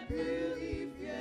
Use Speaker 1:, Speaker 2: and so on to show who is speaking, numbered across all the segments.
Speaker 1: Purifié.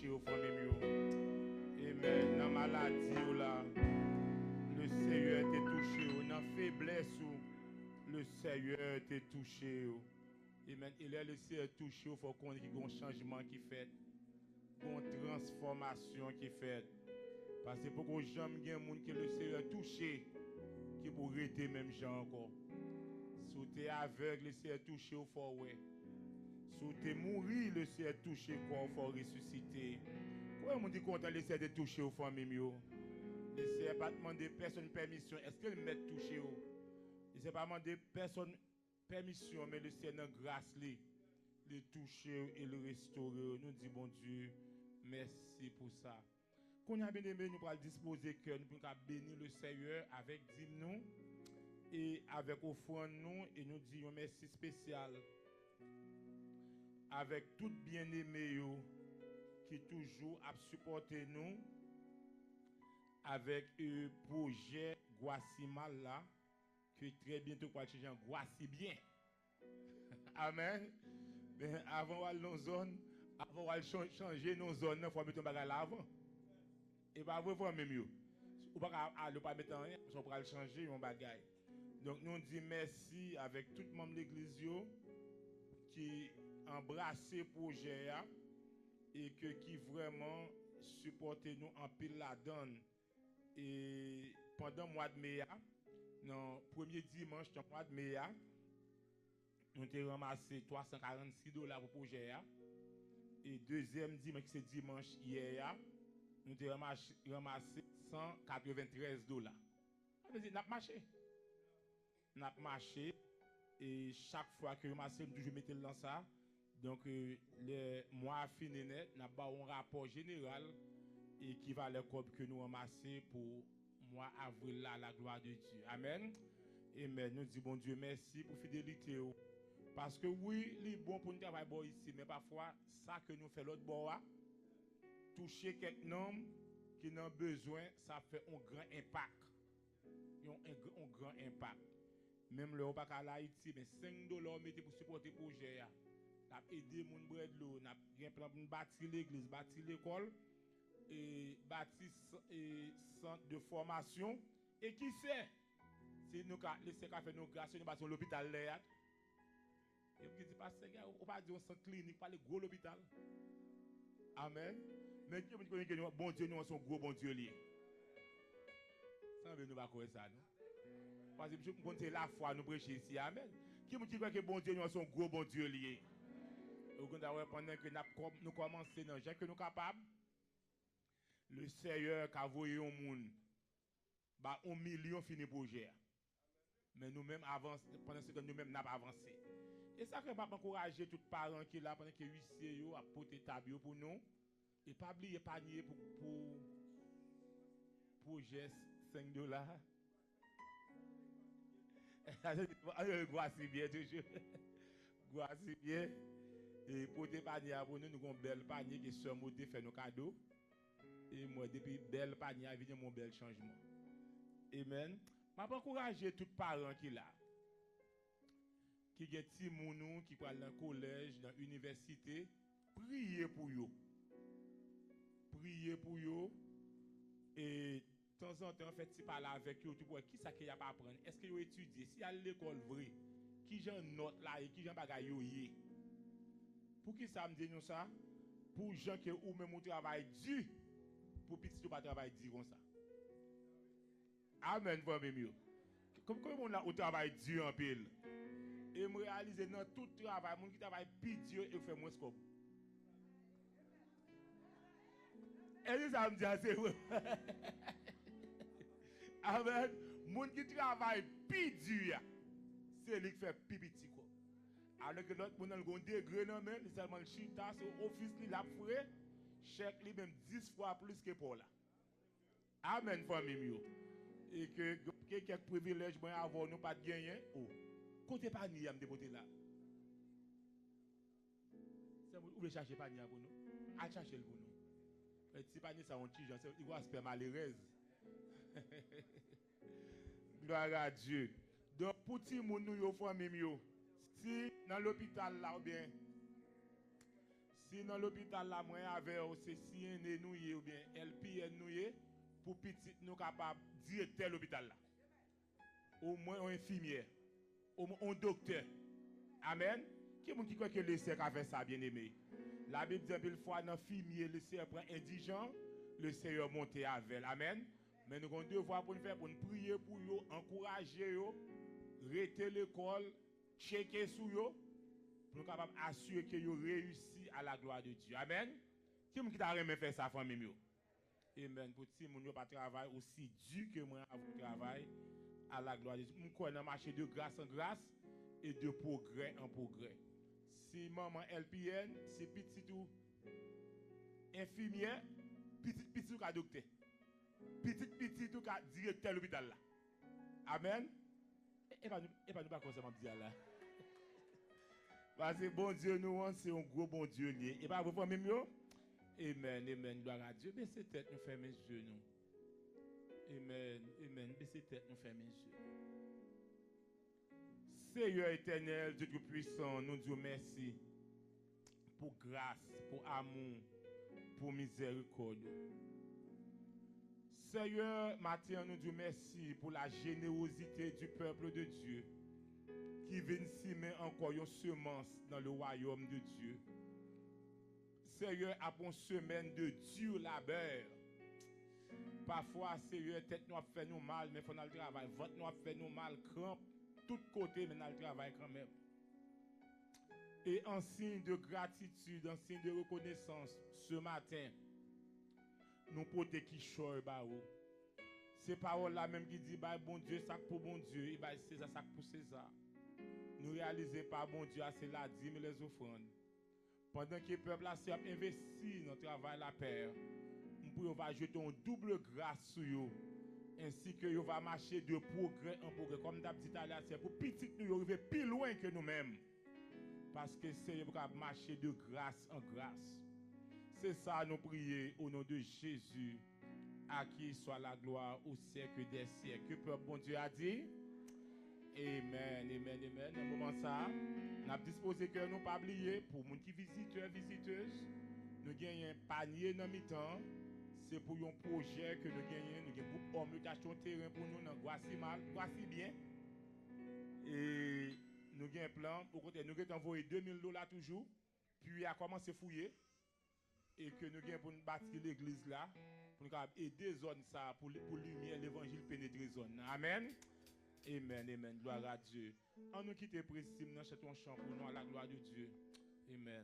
Speaker 1: touché aux familles. Amen. Dans la maladie, là, le Seigneur t'a touché. Dans la faiblesse, le Seigneur t'a touché. Amen. Il est le Seigneur touché. Il faut qu'on ait un changement qui fait. Une transformation qui fait. Parce que pour que jamais il y ait des gens qui le Seigneur touché, qui pour rester même gens encore. Si tu es aveugle, le Seigneur touché au fort, ouais. Si tu es mourir, le Seigneur touché, quoi, il faut ressusciter. Pourquoi on dit qu'on a le Seigneur touché aux familles? Le Seigneur pas demander personne permission. Est-ce que le maître touché? Il ne pas demander personne permission, mais le Seigneur grâce, le toucher et le restaurer. Nous disons, bon Dieu, merci pour ça. Qu'on a bien aimé, nous allons disposer cœur, nous allons bénir le Seigneur avec dîme nous et avec offrande nous et nous disons merci spécial avec tout bien-aimé qui toujours a supporté nous avec le projet Guasimal là qui très bientôt va changer en Guasi bien. Amen. Ben, avant d'aller dans zone, avant d'aller changer nos zones, il faut mettre un bagage là avant. Et pas vous voir même mieux. Ou pas pas mettre rien, on va changer un bagage. Donc nous disons merci avec tout le monde de l'église qui embrasse le projet et qui vraiment supporte nous en pile la donne. Et pendant le mois de mai, non, premier dimanche du mois de mai, nous avons ramassé $346 pour le projet. Et deuxième dimanche, c'est dimanche hier, nous avons ramassé $193. Ça veut dire, nous avons marché. Nous avons marché. Et chaque fois que nous ramassons, nous toujours mettons dans ça. Donc, le mois fini net, nous avons un rapport général et qui va le corps que nous ramassons pour mois avril là, la gloire de Dieu. Amen. Amen. Nous disons, bon Dieu, merci pour la fidélité. Parce que oui, il est bon pour nous travailler ici, mais parfois, ça que nous faisons l'autre bord, toucher quelqu'un qui a besoin, ça fait un grand impact. Un grand impact. Même le repas à Haïti, mais $5 mettez pour supporter le projet. Nous avons aidé les gens de l'eau, nous avons bâti l'église, bâti l'école, et bâti centre de formation. Et qui sait, si nous laissons faire nos grâces, nous bâtissons l'hôpital là. Et vous dites, parce que on ne pas dire un centre clinique, pas le gros l'hôpital. Amen. Mais qui vous dit que bon Dieu, nous sommes gros bon Dieu lié. Ça veut nous pas croire ça, non? Parce que nous comptons la foi, nous prêcher ici. Amen. Qui vous dit que bon Dieu, nous sommes gros bon Dieu lié. Et vous comptez pendant que nous commençons dans le que nous sommes capables. Le Seigneur qui a envoyé au monde, 1 million fini projet. Mais nous-mêmes, pendant ce temps, nous-mêmes, n'avons pas avancé. Et ça, que je vais encourager tous les parents qui sont là pendant que huissiers à porter table pour nous. Et pas oublier panier pour geste $5. Voici bien toujours. Voici bien. Et porter panier pour nous, nous avons un bel panier qui est surmonté, fait nos cadeaux. Et moi, depuis bel panier, il y a mon bel changement. Amen. Je vais encourager tous les parents qui sont là. Qui ont des petits qui parlent dans le collège, dans l'université, priez pour eux. Priez pour eux. Et de temps en temps, faites parler avec eux, qui ça qu'il y a pas apprendre. Est-ce qu'ils ont étudié? Si à l'école vraie, qui j'en note là et qui j'en bagaille yoye. Pour qui ça me dit nous ça? Pour gens qui ou même au travail dur, pour petit pas travail dur comme ça. Amen, famille mieux. Comme on là au travail dur en pile. Et me réaliser dans tout travail, mon qui travaille plus dur et fait moins scope. Et ça me dit c'est vrai. Amen. Mon qui travaille plus dur, c'est lui qui fait plus petit quoi. Alors que l'autre mon a un degré non même, seulement le chita c'est office li l'a foué, chèque lui même 10 fois plus que pour là. Amen famille mieux. Et que quelques privilèges moi avoir nous pas de gagner. Oh. Côté panier à me dépoter là. C'est vous voulez chercher panier pour nous. À chercher le pour nous. Petit panier ça on tige, il va aspect malheureuse. Gloire à Dieu. Donc pour ti moun nou yo famille yo. Si dans l'hôpital là ou bien Si dans l'hôpital là, moi avec c'est CNE noué ou bien LPN noué, pour petit nous capable directeur l'hôpital là. Au moins un infirmière, au moins un docteur. Amen. Qui est-ce qui croit que le Seigneur a fait ça, bien aimé? La Bible dit une fois dans infirmier, le Seigneur prend indigent, le Seigneur monte avec. Amen. Mais nous avons devoir pour nous faire, pour nous prier pour eux, encourager eux, rester l'école, checker sur eux, pour nous capables assurer que vous réussi à la gloire de Dieu. Amen. Qui est-ce qui a fait ça, famille? Amen. Pour que nous pas travailler aussi dur que moi à vous travail à la gloire de Dieu. Nous connaissons marcher de grâce en grâce et de progrès en progrès. Si maman LPN, c'est petit tout infirmière, petit tout ka docteur. Petit tout ka directeur de l'hôpital là. Amen. Et pas nous pas comme ça m'a dit là. Parce que bon Dieu nous c'est un gros bon Dieu lié. Et pas vous famille mieux. Amen, amen, gloire à Dieu. Baissez tête, nous fermons les yeux, nous. Amen, amen, baissez tête, nous fermons les yeux. Seigneur éternel, Dieu Tout-Puissant, nous disons merci pour grâce, pour amour, pour miséricorde. Seigneur, matin, nous disons merci pour la générosité du peuple de Dieu qui vient s'aimer encore une semence dans le royaume de Dieu. Seigneur, après une semaine de dur labeur, parfois, Seigneur, tête nous a fait nous mal, mais il faut le travail. Votre nous a fait nous mal, crampe, tout côté, mais nous travail quand même. Et en signe de gratitude, en signe de reconnaissance, ce matin, nous portons qui choye bao. Ces paroles-là même qui dit, bah, bon Dieu, ça pour bon Dieu, et bah, César, ça pour César. Nous réalisons pas bon Dieu, c'est la dîme et les offrandes. Pendant que le peuple a investi dans le travail la paix, nous va jeter une double grâce sur eux, ainsi que nous va marcher de progrès en progrès. Comme d'habitude, c'est pour petit nous arriver plus loin que nous-mêmes. Parce que c'est pour marcher de grâce en grâce. C'est ça nous prions au nom de Jésus, à qui soit la gloire au siècle des siècles. Que peuple bon Dieu a dit? Amen, amen, amen. Dans ce moment ça, nous avons disposé que nous pas oublier pour les qui visiteurs, visiteuses. Nous gagnons un panier dans mi-temps. C'est pour un projet que nous gagnons. Nous avons un groupe qui a acheté un terrain pour nous dans Guaci bien. Et nous avons un plan. Au côté, nous avons envoyé $2000 toujours. Puis à commencer à fouiller. Et que nous avons pour nous bâtir l'église là. Pour nous aider les zones ça. Pour lumière, l'évangile pénétrer zone. Amen. Amen, amen, gloire à Dieu. En nous quitter précis, nous achetons un chant pour nous à la gloire de Dieu. Amen.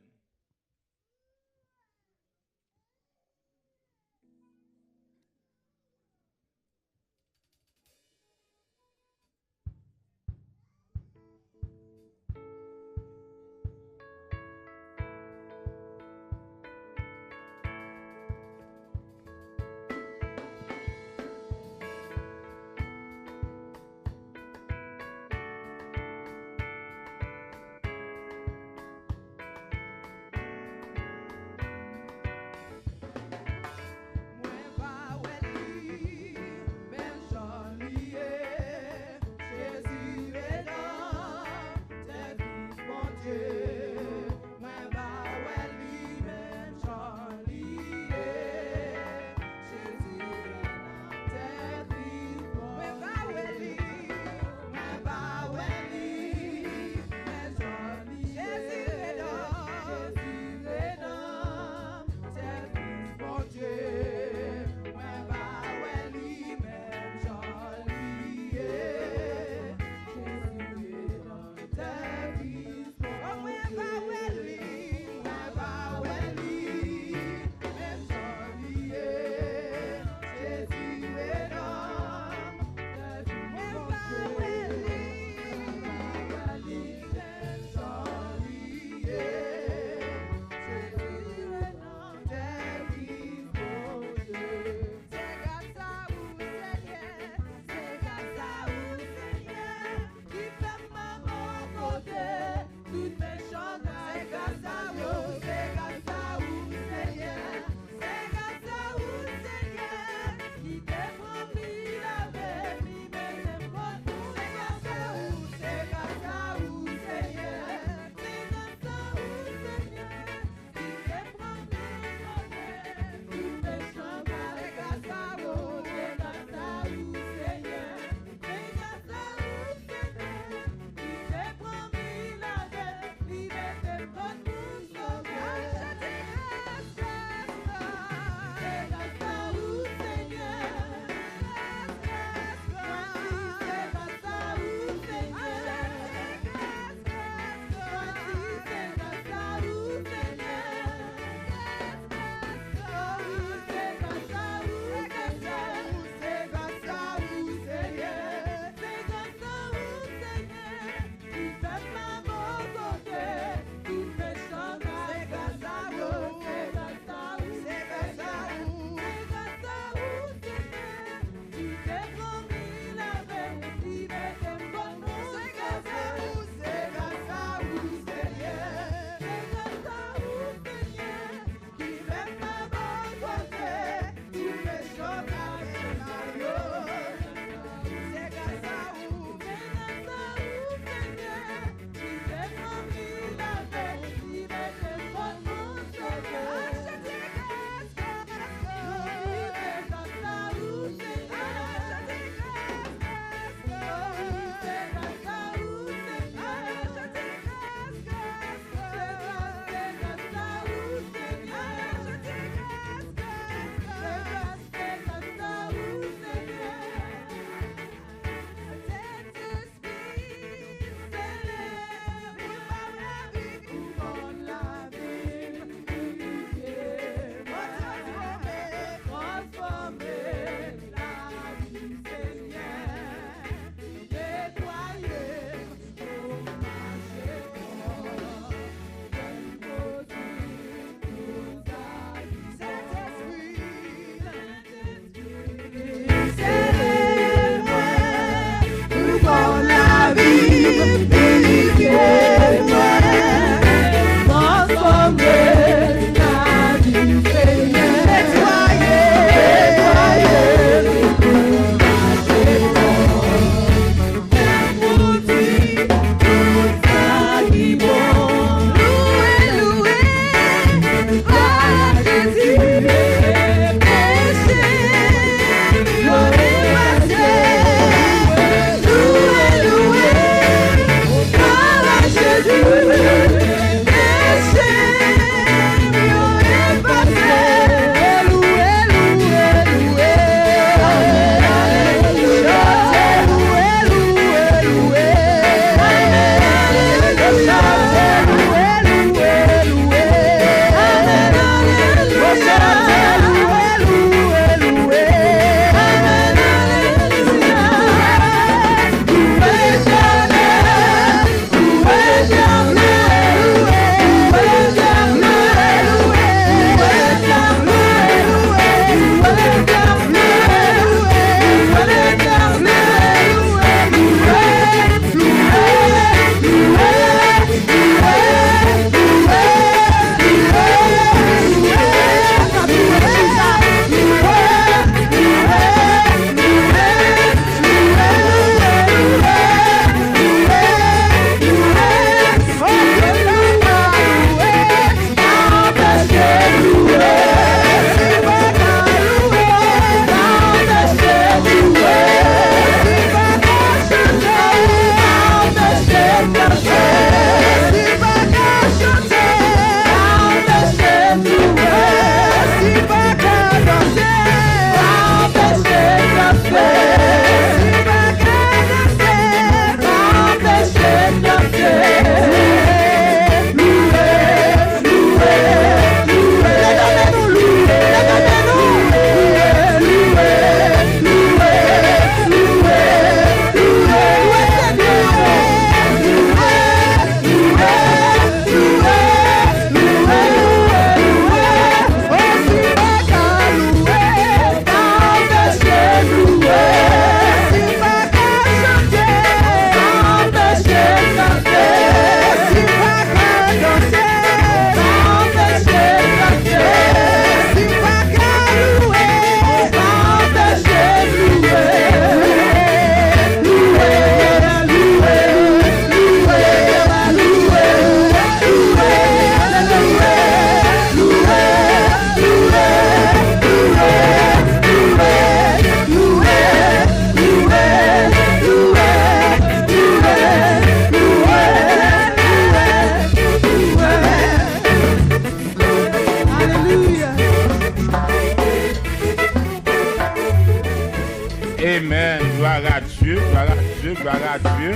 Speaker 1: gloire à Dieu, gloire à Dieu.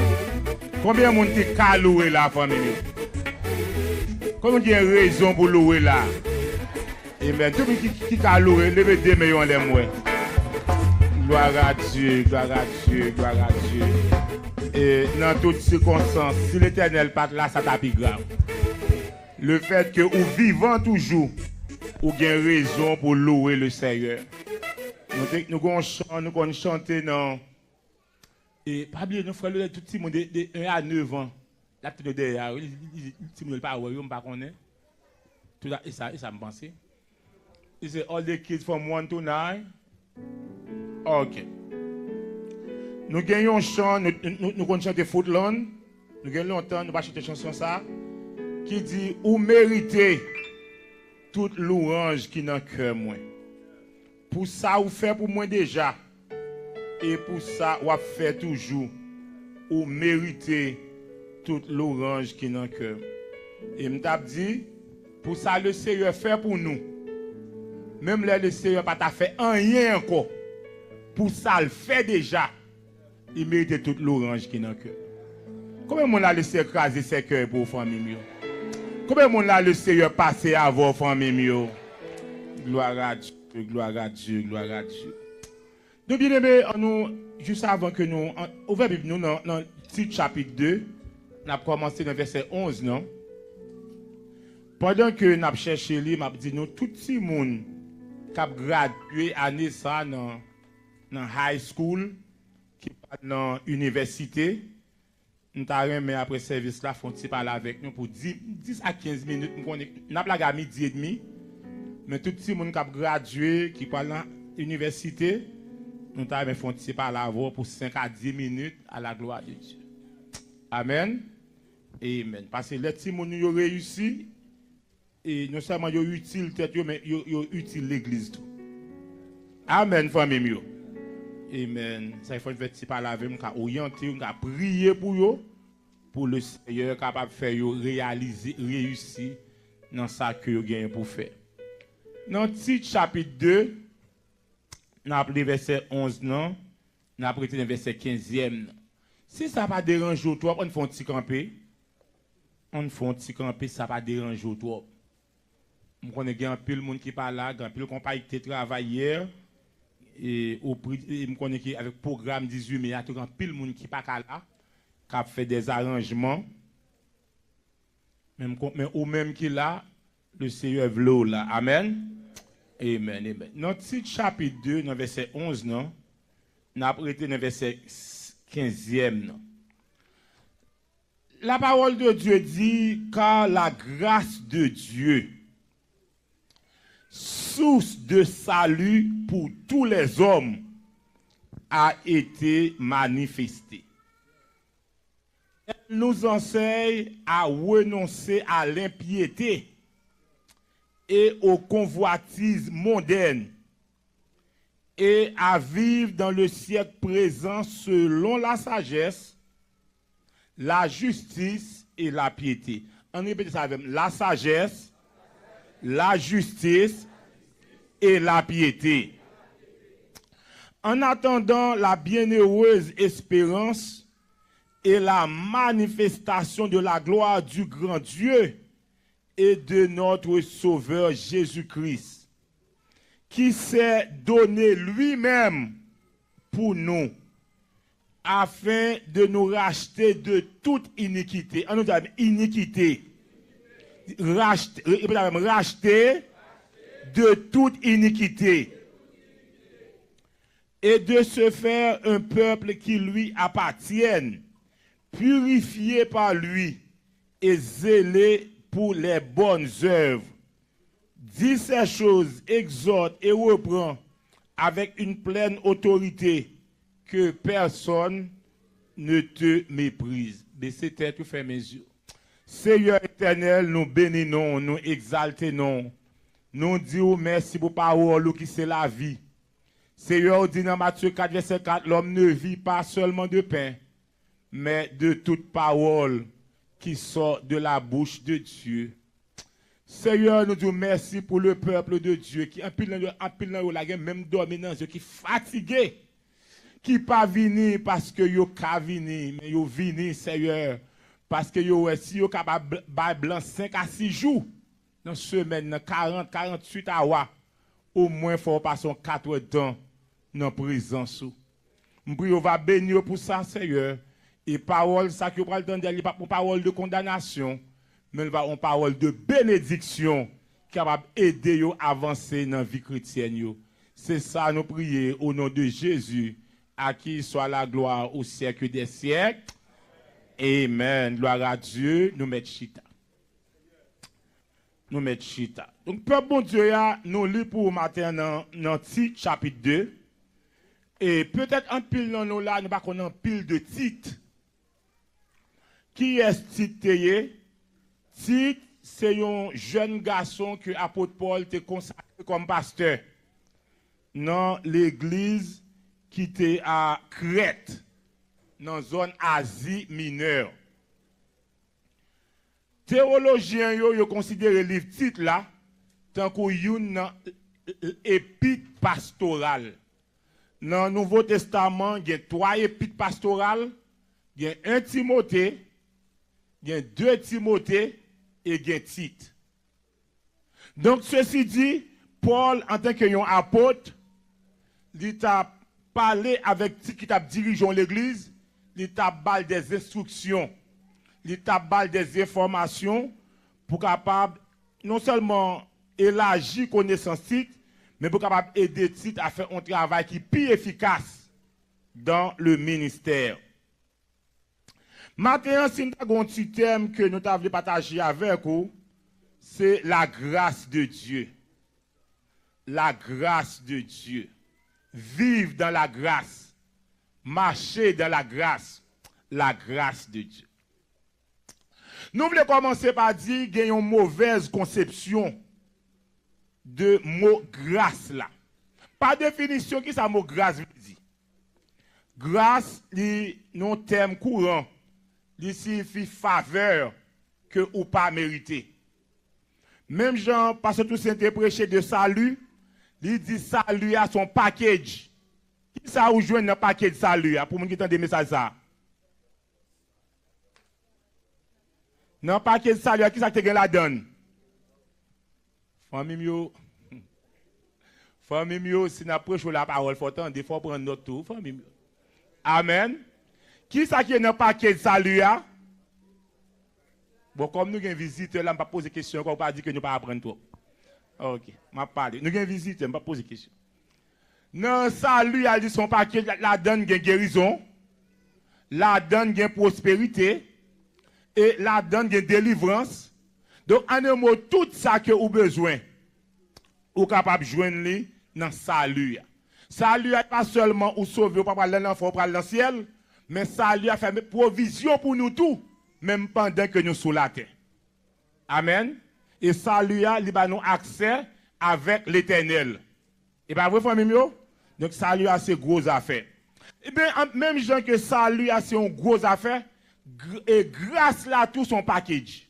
Speaker 1: Combien de monde qui a loué la famille? Combien de raison pour louer là? Et bien, tout le monde qui a loué, levez des mains en les moins. Gloire à Dieu, gloire à Dieu, gloire à Dieu. Et dans toutes circonstances, si l'Éternel part là, ça t'a plus grave. Le fait que vous vivant toujours, vous avez raison pour louer le Seigneur. Nous allons chanter dans. Et pas oublier, nous frères, tout le monde de 1 à 9 ans. La petite derrière, le petit monde pas ouais, on pas connaît. Tout ça, et ça me pense. Is it all the kids from 1 to 9? Ok. Nous gagnons un chant, nous allons chanter Footland. Nous gagnons longtemps, nous allons chanter chanson ça. Qui dit, ou méritez toute louange qui n'a cœur moins. Pour ça, vous faites pour moi déjà. Et pour ça, vous faites toujours. Ou méritez toute l'orange qui n'a cœur. Et je t'ai dit, pour ça, le Seigneur fait pour nous. Même là, le Seigneur n'a pas fait rien encore. Pour ça, il fait déjà. Il mérite toute l'orange qui n'a cœur. Combien de monde a laissé écraser ses cœurs pour vos familles? Combien de monde a le Seigneur passer à vos familles? Gloire à Dieu, gloire à Dieu, gloire à Dieu. Donc, bien aimé, juste avant que nous ouvrons nous dans le petit chapitre 2, on a commencé dans le verset 11, non? Pendant que nous avons cherché, nous avons dit, nous, tout le monde qui a gradué année ça dans high school, qui est dans l'université, nous avons après service là, font parler avec nous pour 10 à 15 minutes. Nous avons la gamme midi et demi, mais tout le monde qui a gradué, qui parle dans l'université, nous avons fait parler avec pour 5 à 10 minutes à la gloire de Dieu. Amen. Amen. Parce que les petits gens ont réussi, et non seulement ils ont utile tête, mais ils ont utile l'église. Amen, famille. Amen. Ça, il faut faire parler avec nous, orienter, prier pour eux, pour le Seigneur capable de faire réaliser, réussir dans ça que vous gagnez pour faire. Dans le petit chapitre 2, nous avons le verset 11, non? Nous avons le verset 15e. Si ça ne va pas déranger toi, on fait un petit campé. On fait un petit campé, ça ne va pas déranger toi. Je connais un peu de monde qui parle là, un peu de compagnie qui travaille hier. Et je connais qu'avec le programme 18 mai, il y a un peu de monde qui pas là, qui a fait des arrangements. Mais au même qui là, le Seigneur veut là. Amen. Amen. Amen. Notre petit chapitre 2, dans verset 11, non? Nous avons été dans verset 15e. Non? La parole de Dieu dit, car la grâce de Dieu, source de salut pour tous les hommes, a été manifestée. Elle nous enseigne à renoncer à l'impiété et aux convoitises mondaines et à vivre dans le siècle présent selon la sagesse, la justice et la piété. On répète ça avec la sagesse, la justice et la piété. En attendant la bienheureuse espérance et la manifestation de la gloire du grand Dieu et de notre Sauveur Jésus-Christ, qui s'est donné lui-même pour nous, afin de nous racheter de toute iniquité. On nous dit iniquité. Racheter de toute iniquité. Et de se faire un peuple qui lui appartienne, purifié par lui et zélé pour les bonnes œuvres. Dit ces choses, exhorte et reprend avec une pleine autorité, que personne ne te méprise. Baissez tête ou fermez les yeux. Seigneur éternel, nous bénissons, nous exaltons, nous disons merci pour parole qui c'est la vie. Seigneur, dit dans Matthieu 4, verset 4, l'homme ne vit pas seulement de pain, mais de toute parole qui sort de la bouche de Dieu. Seigneur, nous disons merci pour le peuple de Dieu qui, en pile dans la même dormi dans Dieu, qui est fatigué, qui pas vini parce que yo ka vini, mais yo vini, Seigneur, parce que yo si yo capable ba blanc 5 à 6 jours dans semaine, dans 40, 48 hours, au moins faut passer 4 temps dans présence. M'prie va bénir pour ça, Seigneur. Et parole, ça que vous parlez d'entendre, il pas une parole de condamnation, mais il va une parole de bénédiction qui va aider yo à avancer dans la vie chrétienne. C'est ça, nous prions au nom de Jésus, à qui soit la gloire au siècle des siècles. Amen. Gloire à Dieu. Nous mettons chita. Nous mettons chita. Donc, peuple bon Dieu, nous lisons pour matin dans Tite chapitre 2. Et peut-être un pile dans nous là, nous pas qu'on a un pile de titres. Qui est Tite? Tite, c'est un jeune garçon que l'apôtre Paul t'a consacré comme pasteur dans l'église qui était à Crète, dans la zone Asie mineure. Théologiens yo considèrent le livre Tite là tant qu'une épître pastorale. Dans le Nouveau Testament, il y a 3 épîtres pastorales, il y a 1 Timothée, il y a 2 Timothée et il y a Tite. Donc, ceci dit, Paul, en tant qu'un apôtre, il a parlé avec Tite qui a dirigé l'église, il a parlé des instructions, il a parlé des informations pour capable non seulement élargir connaissance Tite, mais pour capable aider Tite à faire un travail qui est plus efficace dans le ministère. Maintenant, si nous avons un petit thème que nous avons partagé avec vous, c'est la grâce de Dieu. La grâce de Dieu. Vivre dans la grâce. Marcher dans la grâce. La grâce de Dieu. Nous voulons commencer par dire qu'il y a une mauvaise conception de mot grâce là. Par définition, qui ça mot grâce veut dire? Grâce, c'est un terme courant. Il signifie faveur que ou pas mérité. Même Jean, parce que tout s'est prêché de salut, il dit salut à son package. Qui ça ou joue dans package salut pour moun qui entend des messages ça? Dans package salut, qui ça te gen la donne? Famille mio. Famille mio, si n'a prêché la parole, faut attendre, faut prendre notre tour, famille mio. Amen. Qui ça qui est dans paquet de salut? Bon, comme nous avons un visiteur, là, je ne vais pas poser de questions, on ne va pas dire que nous ne pas apprendre trop. Ok, je vais parler. Nous avons un visiteur, je ne vais pas poser de questions. Dans salut, il dit son paquet, la donne gagne guérison, la donne gagne prospérité, et la donne gagne délivrance. Donc, en un mot, tout ça que vous avez besoin, vous êtes capable de joindre dans salut. Salut n'est pas seulement ou sauver, ou pas aller dans l'enfant, ou aller dans le ciel, mais salut a fait provision pour nous tous, même pendant que nous sommes sur la terre. Amen. Et salut a nous accès avec l'éternel. Et bien, vous famille, donc salut a ses grosses affaires. Et bien, même gens que salut a ses grosses affaires, et grâce là, tout son package.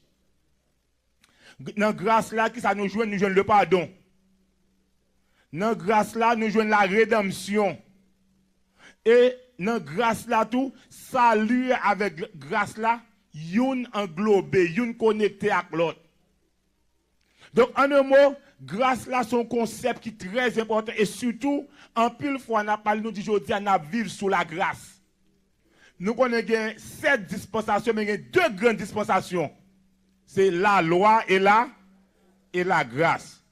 Speaker 1: Dans grâce là, qui ça nous joue le pardon. Dans grâce là, nous jouons la rédemption. Et dans grâce là tout, salut avec grâce là, yon englobé, yon connecté avec l'autre. Donc en un mot, grâce là son concept qui est très important et surtout, en pile fois, on a parlé, nous dit aujourd'hui, on a vivre sous la grâce. Nous connaissons 7 dispensations, mais il y a 2 grandes dispensations. C'est la loi et la grâce.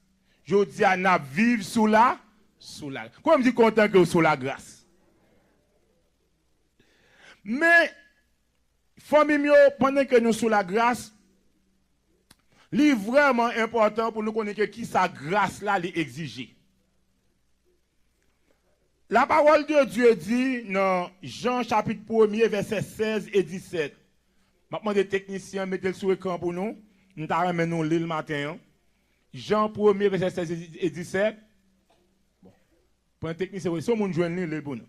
Speaker 1: Je dis à nous vivre sous la grâce. Comment je dis content que sous la grâce? Mais, famille, pendant que nous sous la grâce, c'est vraiment important pour nous connaître qui sa grâce là l'exige. La parole de Dieu dit dans Jean chapitre 1er, verset 16 et 17. Maintenant, les techniciens mettez le sur l'écran pour nous. Nous allons nous lire le matin. Jean 1er, verset 16 et 17. Bon. Pour un technicien, si on joue le bon.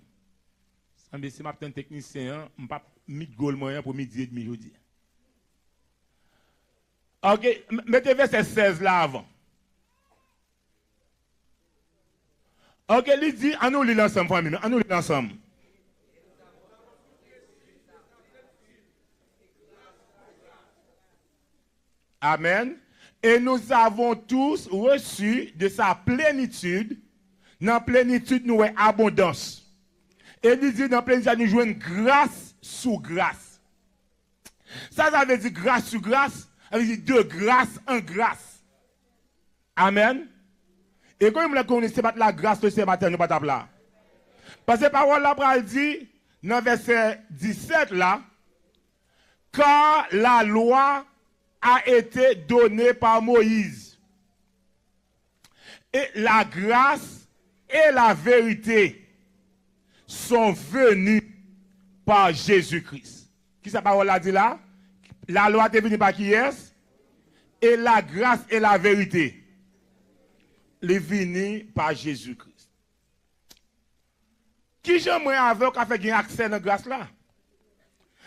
Speaker 1: Si je suis un technicien, je ne vais pas mettre goal moyen pour midi et demi aujourd'hui. Ok, mettez verset 16 là avant. Ok, il dit, on nous lit ensemble, famille, on nous lit ensemble. Amen. Et nous avons tous reçu de sa plénitude. Dans la plénitude, nous avons abondance. Et il dit dans la plénitude, nous jouons grâce sous grâce. Ça veut dire grâce sur grâce. Ça veut dire de grâce en grâce. Amen. Et quand nous connaissons la grâce de ce matin, nous ne pas là. Parce que la parole là, dit, dans le verset 17 là, car la loi a été donnée par Moïse. Et la grâce et la vérité sont venues par Jésus-Christ. Qui sa parole a dit là? La loi est venue par qui est? Et la grâce et la vérité les venus par Jésus-Christ. Qui j'aimerais avoir qui a fait accès à la grâce là?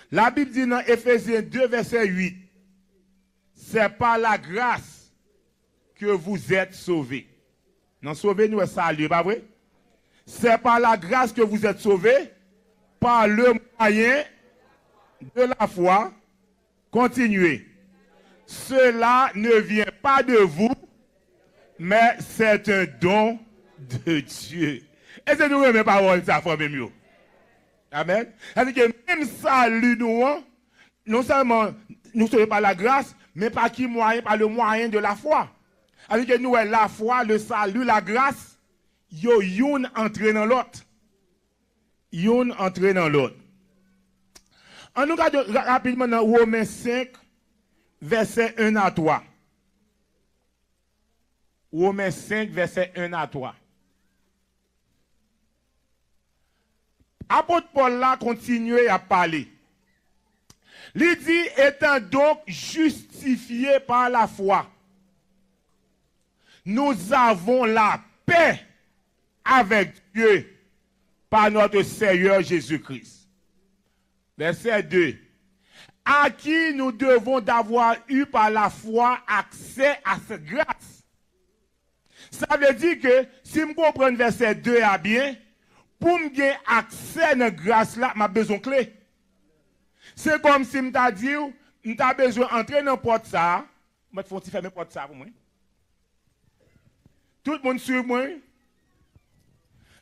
Speaker 1: La Bible dit dans Éphésiens 2, verset 8, c'est par la grâce que vous êtes sauvés. Non, sauvés, nous, salut, pas vrai? C'est par la grâce que vous êtes sauvés, par le moyen de la foi. Continuez. Cela ne vient pas de vous, mais c'est un don de Dieu. Est-ce que nous aimons parole ça, frère mieux? Amen. C'est-à-dire que même salut nous, non seulement nous sommes par la grâce, mais par qui moyen? Par le moyen de la foi. C'est-à-dire que nous, la foi, le salut, la grâce, yon entré dans l'autre. Yon entré dans l'autre. On nous regarde rapidement dans Romains 5, verset 1 à 3. Romains 5, verset 1 à 3. Apôtre Paul là continue à parler. Il dit, étant donc justifiés par la foi, nous avons la paix avec Dieu par notre Seigneur Jésus-Christ. Verset 2. À qui nous devons d'avoir eu par la foi accès à cette grâce. Ça veut dire que si je comprends verset 2 à bien, pour me gagner accès à cette grâce là, j'ai besoin de clé. C'est comme si je t'a dit, je besoin d'entrer dans la porte ça. Je vais fermer la porte ça pour moi. Tout le monde suit moi.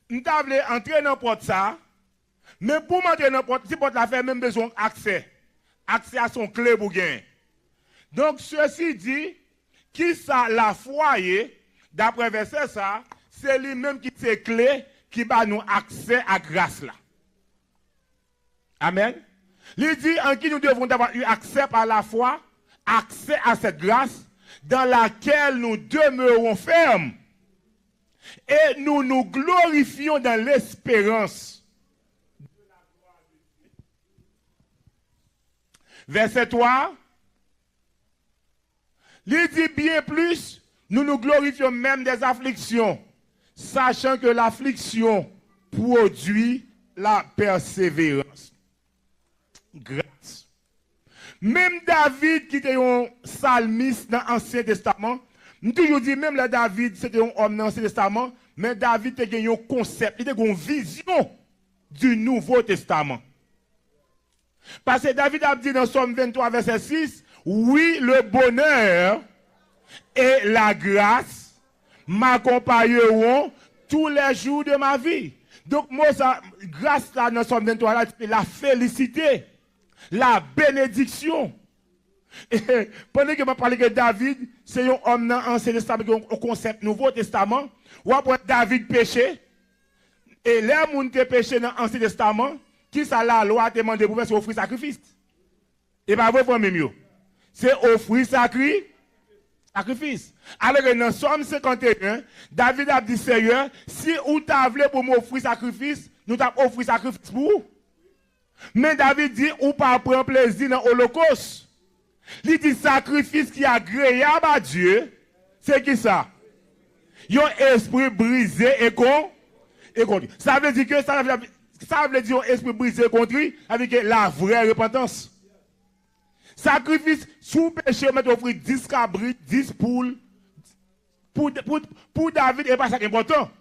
Speaker 1: Je voulais entrer dans la porte ça. Mais pour m'entrer dans la porte, si la porte la fait, même besoin d'accès. Accès à son clé pour gagner. Donc, ceci dit, qui ça la foi, d'après verset ça, c'est lui-même qui c'est clé qui va nous accès à grâce là. Amen. Il dit en qui nous devons avoir eu accès par la foi, accès à cette grâce dans laquelle nous demeurons fermes et nous nous glorifions dans l'espérance. Verset 3. Il dit bien plus, nous nous glorifions même des afflictions, sachant que l'affliction produit la persévérance. Grâce. Même David, qui était un psalmiste dans l'Ancien Testament, nous toujours dit, même là, David, c'était un homme dans l'Ancien Testament, mais David était un concept, il était une vision du Nouveau Testament. Parce que David a dit dans Somme 23, verset 6, oui, le bonheur et la grâce m'accompagneront tous les jours de ma vie. Donc, moi, ça, grâce là, dans Somme 23, là, la félicité, la bénédiction. Et pendant que je parle de David, c'est un homme dans l'Ancien Testament, au concept Nouveau Testament, où après David péché, et les gens qui péché dans l'Ancien Testament, qui ça la loi a demandé pour faire offrir sacrifice. Et pas vrai, frère mieux. C'est offrir sacrifice. Alors que dans Somme 51, David a dit, Seigneur, si vous t'avez pour m'offrir sacrifice, nous t'avons offert sacrifice pour vous. Mais David dit, ou pas prendre plaisir dans l'Holocauste. Il dit, sacrifice qui est agréable à Dieu, c'est qui ça? Un esprit brisé et contre. Ça veut dire que ça veut dire un esprit brisé et contre, avec la vraie repentance. Sacrifice sous péché, on offrir 10 cabris, 10 poules. Pour David, et pas ça qui est important.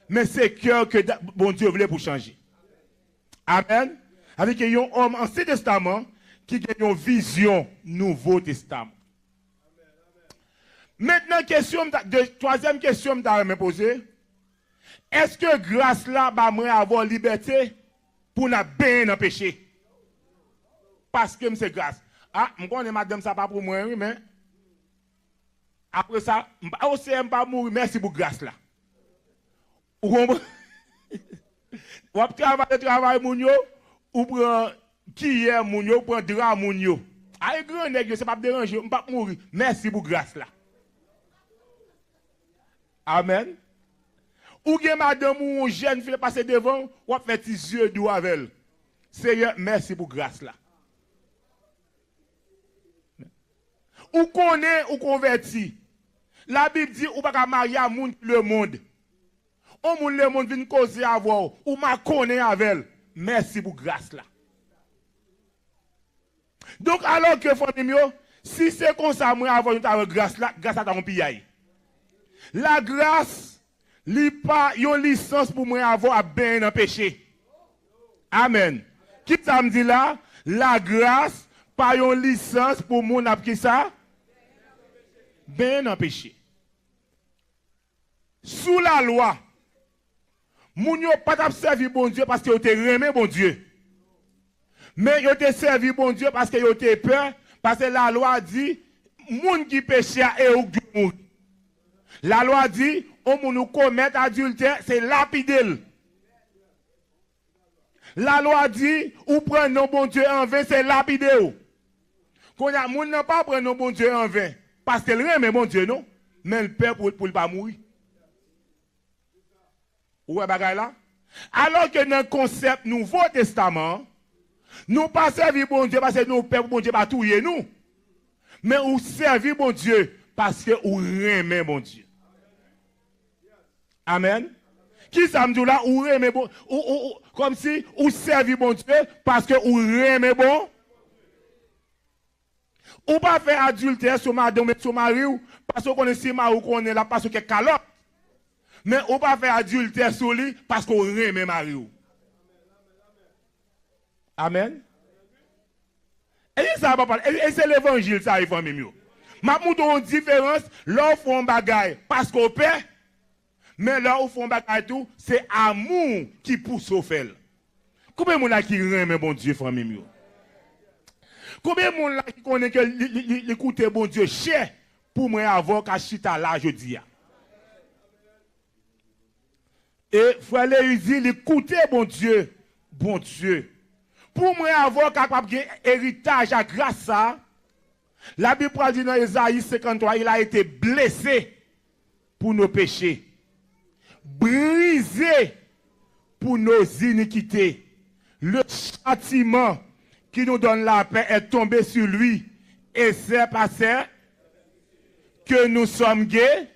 Speaker 1: Mais c'est cœur que bon Dieu voulait pour changer. Amen. Avec un homme Ancien Testament qui a une vision Nouveau Testament. Maintenant, troisième question que je me poser. Est-ce que grâce là, va avoir liberté pour ne bien dans péché? Parce que c'est grâce. Ah, je connais madame, ça pas pour moi, mais après ça, je ne pas mourir, merci pour grâce là. Ou travail mounio, ou prend qui est mounio, prend drap mounio. Aïe, grand nègre, c'est pas déranger, je ne pas mourir, merci pour grâce là. Amen. Ou bien madame ou jeune fille passer devant, ou fait tes yeux doux avec elle. Seigneur, merci pour grâce là. Ou connaît ou converti. La Bible dit ou pas marier à le monde. Ou moun le monde vient causer avec ou ma connaît avec elle. Merci pour grâce là. Donc alors que famille si c'est comme ça moi avoir une grâce là, grâce à ta pillaille. La grâce li pas une licence pour moi avoir à bien dans péché. Amen. Qui ça me dit là? La grâce pas une licence pour mon ap qui ça? Ben dans péché. Sous la loi, moun yo pas servi bon Dieu parce que yo te remet bon Dieu. Mais yo te servi bon Dieu parce que yo te peur, parce que la loi dit moun qui péché et ou du moun. La loi dit on moun commet adultère, c'est lapidel. La loi dit ou prend non bon Dieu en vain, c'est lapidel. Qu'on a moun n'a pas prendre non bon Dieu en vain parce qu'elle remet bon Dieu non, mais le peur pour pas mourir. Ouais bagay là. Alors que dans le concept Nouveau Testament, nous pas servir bon Dieu parce que nous peur bon Dieu pas touyer nous. Mais ou servir bon Dieu parce que ou remet bon Dieu. Amen. Qui ça me dit là ou remet bon comme si ou servir bon Dieu parce que ou remet bon. Ou pas faire adultère sur madame et sur mari parce qu'on connaît si mari ou qu'on est là parce que calotte. Mais on pas faire adultère sur lui parce qu'on remet Marie. Amen. Et ça va pas et c'est l'évangile ça il faut mieux. M'a montre une différence, là font bagaille parce qu'on paie. Mais là où font bagaille tout, c'est amour qui pousse au fait. Combien de monde qui remet bon Dieu famille mieux? Combien de monde qui connaît que l'écouter bon Dieu cher pour moi avoir qu'à chita là je dis. Et frère il dit, écoutez, bon Dieu. Pour moi avoir capable de héritage à grâce ça, la Bible dit dans Isaïe 53, il a été blessé pour nos péchés, brisé pour nos iniquités. Le châtiment qui nous donne la paix est tombé sur lui. Et c'est passé que nous sommes gays.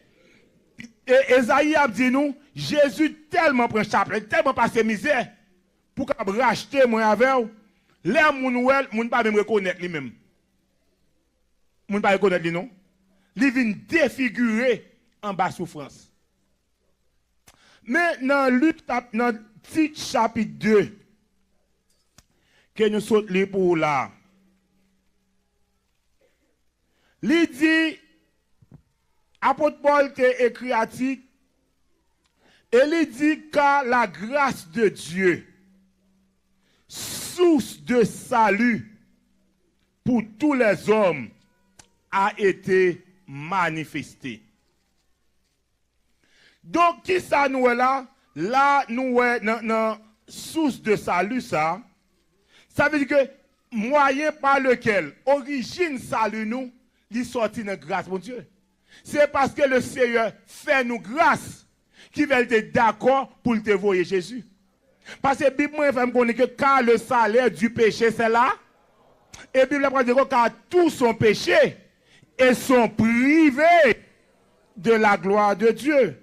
Speaker 1: Et Isaïe a dit nous, Jésus tellement prend chapelet, tellement passé misère pour qu'il racheter moi avec vous. Les gens ne pas même reconnaître lui-même. Ils ne pas reconnaître lui non. Ils viennent défigurer en bas souffrance. Mais dans Luc, dans Tite chapitre 2, que nous sautons pour là, il dit, apôtre Paul t'a écrit à Tite, et il dit car la grâce de Dieu, source de salut pour tous les hommes, a été manifestée. Donc, qui ça nous est là? Là, nous est dans source de salut, ça. Ça veut dire que moyen par lequel, origine salut nous, il sortit de grâce, mon Dieu. C'est parce que le Seigneur fait nous grâce qui veulent être d'accord pour te voyer Jésus. Parce que la Bible me connaît que car le salaire du péché c'est là, et la Bible me dit que car tous sont péchés et sont privés de la gloire de Dieu.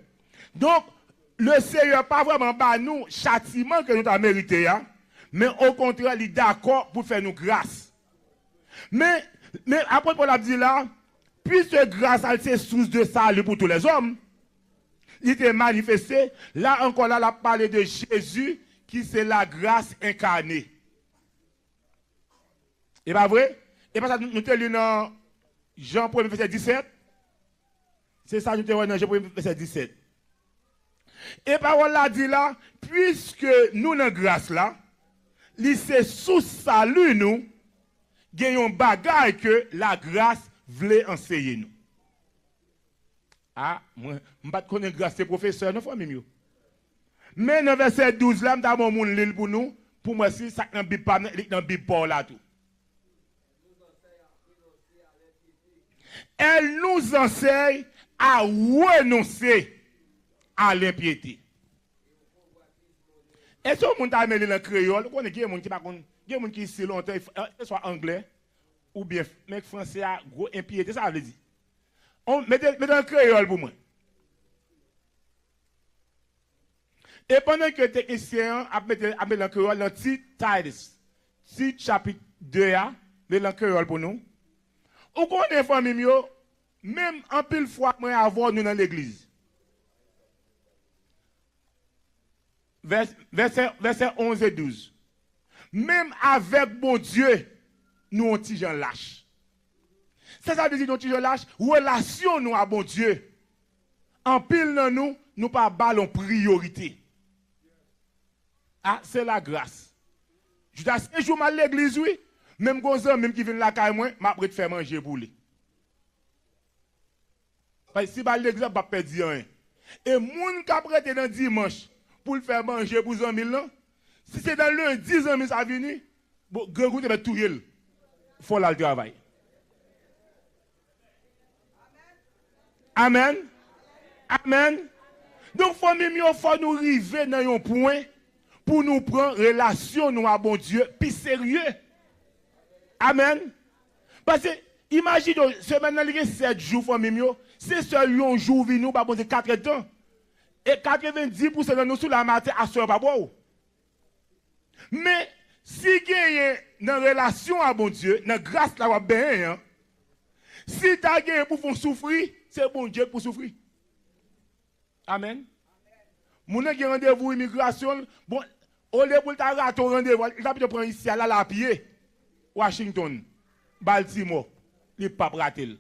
Speaker 1: Donc, le Seigneur pas vraiment bah nous châtiment que nous avons mérité, hein, mais au contraire, il est d'accord pour faire nous grâce. Mais après, Paul a dit là, puisque grâce à ces sources de salut pour tous les hommes, il était manifesté. Là encore, là, il a parlé de Jésus qui c'est la grâce incarnée. Et pas vrai? Et pas ça, nous te lu dans Jean 1er verset 17. C'est ça, nous te voyons dans Jean 1er verset 17. Et parole là dit là, puisque nous dans grâce là, c'est sous salut nous, gagnons bagaille que la grâce voulait enseigner nous. Ah, moi, je ne sais pas grâce c'est professeur, non, famille. Mais dans verset 12 là, je vais vous lire pour nous, pour moi, si ça dans la Bible là tout. Elle nous enseigne à renoncer à l'impiété. Est-ce que vous avez le créole? Vous connaissez des gens qui sont longtemps, soit anglais ou bien mec français a gros impiété, ça veut dire. On mettez le créole pour moi. Et pendant que le technicien a mis le créole dans Titus chapitre 2, met le créole pour nous. Vous connaissez famille, même en pile fois, moi avant nous dans l'église. Verset 11 et 12. Même avec bon Dieu, nous on tige en lâche. Ça veut dire nous tige en lâche, relation nous à bon Dieu. En pile dans nous pas ballon priorité. Ah, c'est la grâce. Je dis, un jour à l'église, oui, même gonzan, même qui vient la caille moi, m'a prêt faire manger pour lui. Parce que si à l'église, pas perdre rien. Et moun qui a prêté dans dimanche pour le faire manger pour 100 000 ans, si c'est dans le 10 000 ça vient, bon, grand goût va tout il faut là le travail. Amen. Amen. Donc famille, il faut nous arriver dans un point pour nous prendre relation nous à bon Dieu puis sérieux. Amen. Parce que imagine semaine là 7 jours famille, c'est seul un jour venu nous pas bon 4 temps. Et 90% de nous sous la matin à soeur pas bon. Mais si gagne dans relation à bon Dieu, dans grâce là va bien, si tu as gagné pour faire souffrir, c'est bon Dieu pour souffrir. Amen. Mon a rendez-vous immigration, bon, au lieu pour ta rater rendez-vous, il a pu prendre ici à la pied. Washington, Baltimore, il pas rater.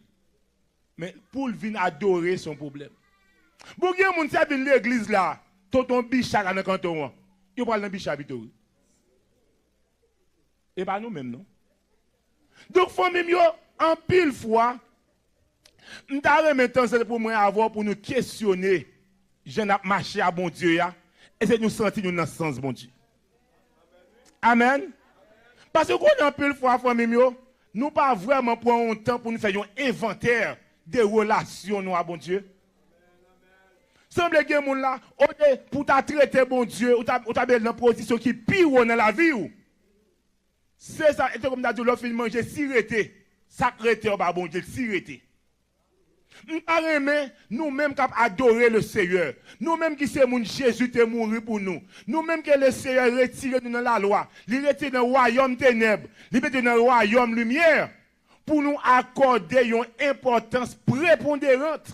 Speaker 1: Mais pour venir adorer son problème. Bon, il y a des gens qui viennent l'église là, ton bichat dans le canton, il parle d'un bichat habité. Et pas nous-mêmes, non? Donc, famille, en pile fois, nous avons maintenant pour moi avoir pour nous questionner, je n'ai marché à bon Dieu, et c'est nous sentir nous dans le sens bon Dieu. Amen. Parce que quand en pile fois, famille, nous pas vraiment prendre un temps pour nous faire un inventaire des relations nous à bon Dieu. Semble que mon là, pour ta traiter bon Dieu, ou ta dans une position qui pire dans la vie. C'est ça, et comme dit, l'offre manger sirété, sacrété, bon Dieu, sirété. Nous-mêmes qui adorer le Seigneur, nous-mêmes qui sommes Jésus est mort pour nous, nous-mêmes que le Seigneur retire nous dans la loi, il retire dans le royaume ténèbres, il met dans le royaume lumière, pour nous accorder une importance prépondérante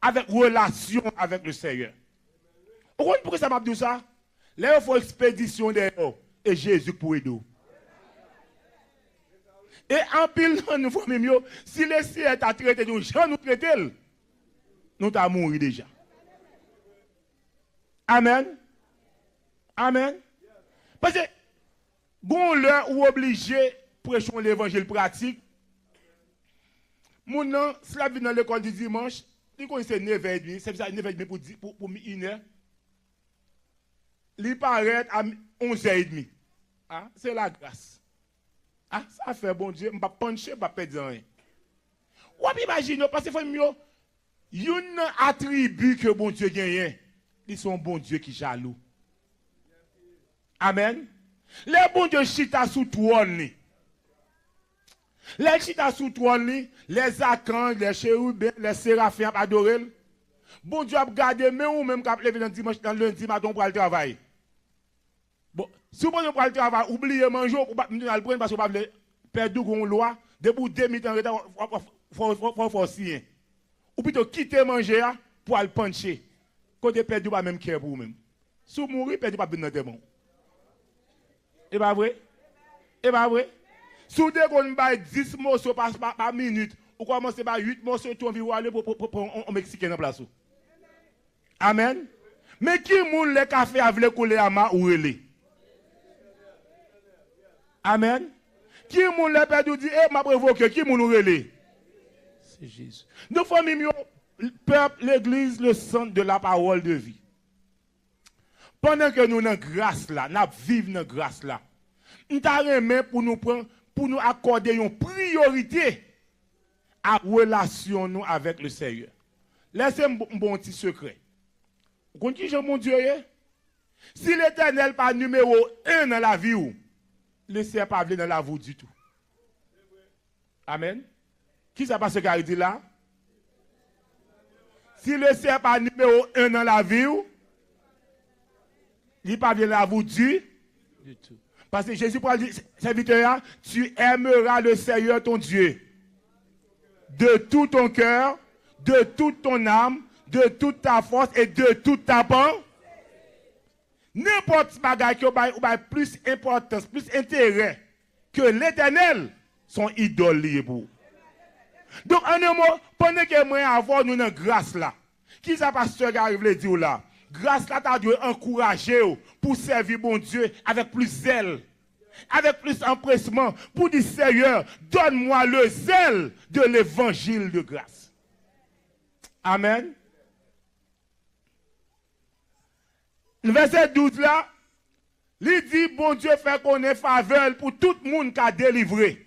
Speaker 1: avec relation avec le Seigneur. Pourquoi ça m'a dit ça? Là, il faut expédition dehors et Jésus pour aider. Et en pile, nous famille, si le Seigneur t'a traité de gens, nous traitons, nous t'as mouru déjà. Amen. Amen. Parce que, bon, l'heure où obligé prêcher l'évangile pratique, mon nom, cela vient dans l'école du dimanche, il connaît 9h30, c'est ça 9h30 pour 1h. Il paraît à 11h30. Ah, c'est la grâce. Ah, ça fait bon Dieu, je ne vais pas pencher, je ne vais pas perdre rien. Ou imagine, parce que il y a un attribut que bon Dieu gagne. Ils sont bon Dieu qui jaloux. Amen. Les bon Dieu chita sous trône. Les chita sous trône, les archanges, les chérubins, les séraphins adorent. Bon Dieu a gardé, mais ou même quand lever dans dimanche, dans lundi matin pour le travail. Bon, si vous prenez pour le travail, oubliez manger, vous ne pouvez pas parce que vous ne pouvez pas perdre une loi, debout 2 minutes en retard, il faut signer. Ou plutôt quitter manger pour aller puncher. Quand vous perdez, vous ne même care pour vous-même. Si vous mourrez, vous ne pas venir dans le démon. Et pas vrai? Et pas vrai? Si vous avez 10 morceaux par minute, ou commencez par 8 morceaux, tout environ aller pour un Mexicain en place. Amen. Mais qui moun le café a vle couler à ma ou relé? Amen. Qui moun le père dit, eh, m'a provoqué, qui moun ou relé? C'est Jésus. Nous familles, le peuple, l'église, le centre de la parole de vie. Pendant que nous dans grâce là, nous vivons dans grâce là, nous avons pour nous prendre, pour nous accorder une priorité à la relation nous avec le Seigneur. Laissez-moi un bon petit secret. Vous comprenez, mon Dieu? Si l'Éternel n'est pas numéro 1 dans la vie, le Seigneur n'est pas dans la vie du tout. Amen. Qui ça passe ce qu'il dit là? Si le Seigneur n'est pas numéro 1 dans la vie, il n'est pas dans la vie du tout. Parce que Jésus pour dire, serviteur, tu aimeras le Seigneur ton Dieu de tout ton cœur, de toute ton âme, de toute ta force et de toute ta pensée. N'importe bagaille qui a plus importance, plus intérêt que l'Éternel, son idole lié pour. Donc, en un mot, pendant que moi avoir nous dans grâce là, qui ça pasteur qui arrive le dire là? Grâce là, tu dois encourager pour servir bon Dieu avec plus zèle, avec plus empressement, pour dire Seigneur, donne-moi le zèle de l'évangile de grâce. Amen. Le verset 12 là, il dit, bon Dieu fait qu'on ait faveur pour tout le monde qui a délivré.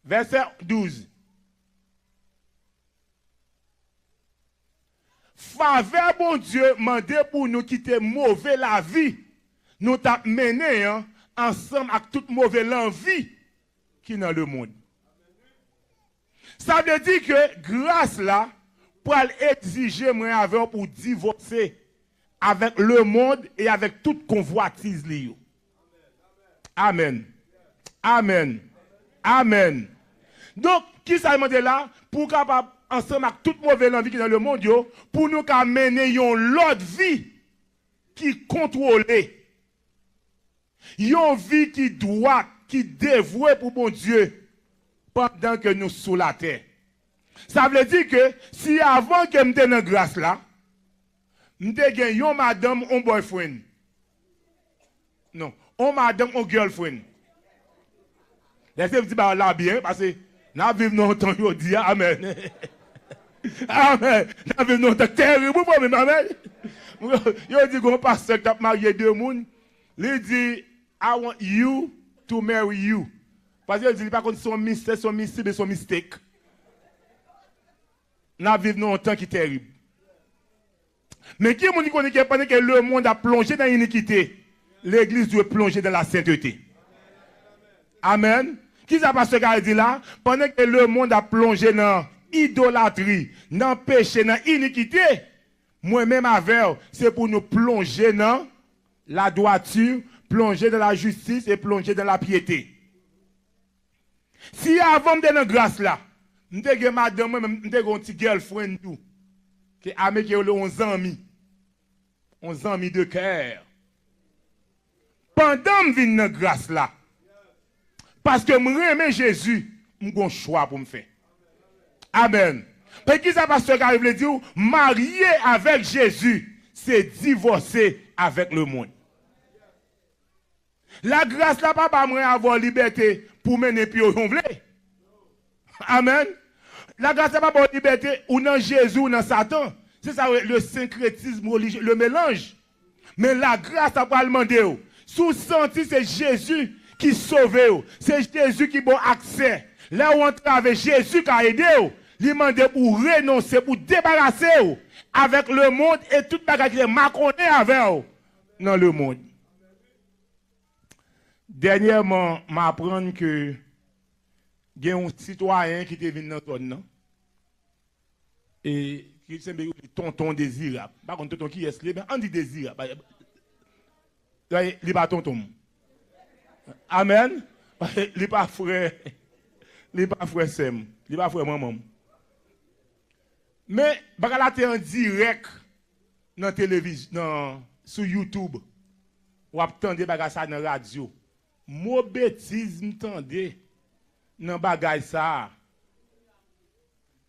Speaker 1: Verset 12. Faveur, bon Dieu, mandé pour nous quitter mauvais la vie. Nous t'a mené hein, ensemble avec toute mauvaise envie qui est dans le monde. Ça veut dire que grâce là, pour exiger moi avec pour divorcer avec le monde et avec toute convoitise liée. Amen. Amen. Amen. Donc, qui ça demande là? Pour capable ensemble avec toute mauvaise envie qui est dans le monde, pour nous mener l'autre vie qui contrôle. Une vie qui doit, qui dévouée pour bon Dieu pendant que nous sous la terre. Ça veut dire que si avant que je me dans grâce là, je suis un madame, un boyfriend. Non, un madame, un girlfriend. Laissez-moi dire là bien, parce que nous vivons dans un temps où dit Amen. Amen. Nous vivons dans un temps terrible pour moi, Amen. Il dit qu'on pasteur qui a marié deux personnes, il dit I want you to marry you. Parce qu'il dit pas que son mystère, son mystère, son mistake. Nous vivons dans un temps qui est terrible. Mais qui est-ce qui connaît pendant que le monde a plongé dans l'iniquité, l'église doit plonger dans la sainteté. Amen. Qui ça passe ce qu'il dit là? Pendant que le monde a plongé dans l'idolâtrie, dans le péché, dans l'iniquité, moi-même avec, c'est pour nous plonger dans la droiture, plonger dans la justice et plonger dans la piété. Si avant de la grâce là, je suis madame, je suis un petit girlfriend tout, qui a mis 11 amis de cœur. Pendant que je viens dans la grâce là, parce que je remets Jésus, j'ai un choix pour me faire. Amen. Parce que ça passe ce qui arrive à dire, marier avec Jésus, c'est divorcer avec le monde. La grâce là, pas avoir liberté pour mener puis on veut. Amen. La grâce là, pas avoir liberté ou dans Jésus ou dans Satan. C'est ça le syncrétisme religieux, le mélange. Mais la grâce a pas demandé. Sous senti, c'est Jésus qui sauve. C'est Jésus qui a bon accès. Là où on travaille, Jésus qui a aidé. Il demande pour renoncer, pour débarrasser avec le monde et tout le monde qui est macroné avec dans le monde. Dernièrement, je m'apprends que il y a un citoyen qui est venu dans ton nom et qui est tonton désirable. Par contre, tonton qui est là, on dit désirable. Il n'est pas tonton. Amen. Il n'est pas frère. Il n'est pas frère Sem. Il n'est pas frère maman. Mais, là, tu es en direct dans la télévision, sur YouTube. Ou attendez ça dans la radio. Moi, bêtise, m'tendez dans bagay ça.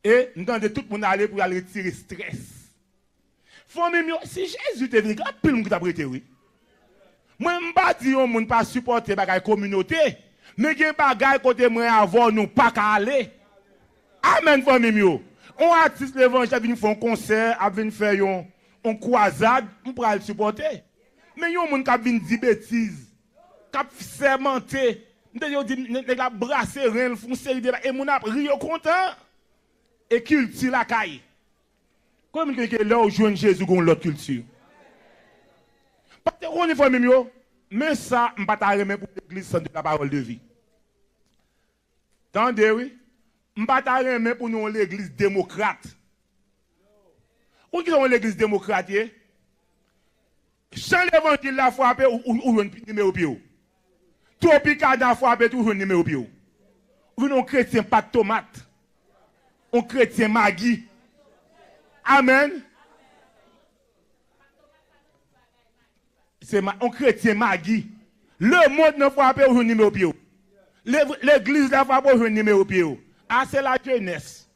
Speaker 1: Et nous demandons tout le monde aller pour aller retirer stress. Famille, si Jésus te venu, pile monde qui t'a prêté, oui. Moi, je ne pas dire que ne pas supporter la communauté, mais il y a des bagages côté moi avant nous pas qu'à aller. Amen, famille. On artiste l'évangile vient faire un concert, vient faire une croisade, on pourra le supporter. Mais il y a des gens qui viennent dire bêtises, qui sermenté, qui ont brassé rien, font série de et mon après content et culture la caille. Comme que là où joue Jésus gon l'autre culture. Parce que on est famille mais ça on pas remettre pour l'église sans de la parole de vie. Tendez oui, on pas remettre pour nous l'église démocrate. Ou qui sont l'église démocrate Chant l'évangile la frappé ou un numéro pied. Topicade la frappé toujours un numéro pied. Ou un chrétien pas de tomate. Un chrétien Maggi. Amen. C'est un chrétien Maggi. Le monde ne frappe pas au numéro pied. L'église ne frappe pas au numéro pied. Ah, c'est la jeunesse.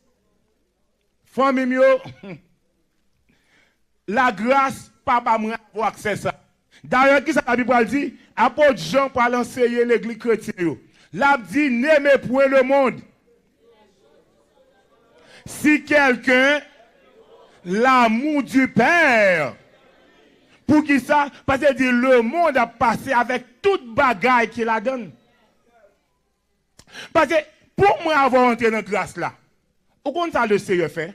Speaker 1: Famille, la grâce, papa m'a avoir accès à ça. D'ailleurs, qui ça la Bible dit? Apôtre Jean pour enseigner l'église chrétienne. L'a dit, n'aimez point le monde. Si quelqu'un l'amour du Père. Pour qui ça? Parce que le monde a passé avec toute bagaille qu'il a donné. Parce que pour moi avoir entré dans la grâce là, au contraire le Seigneur fait.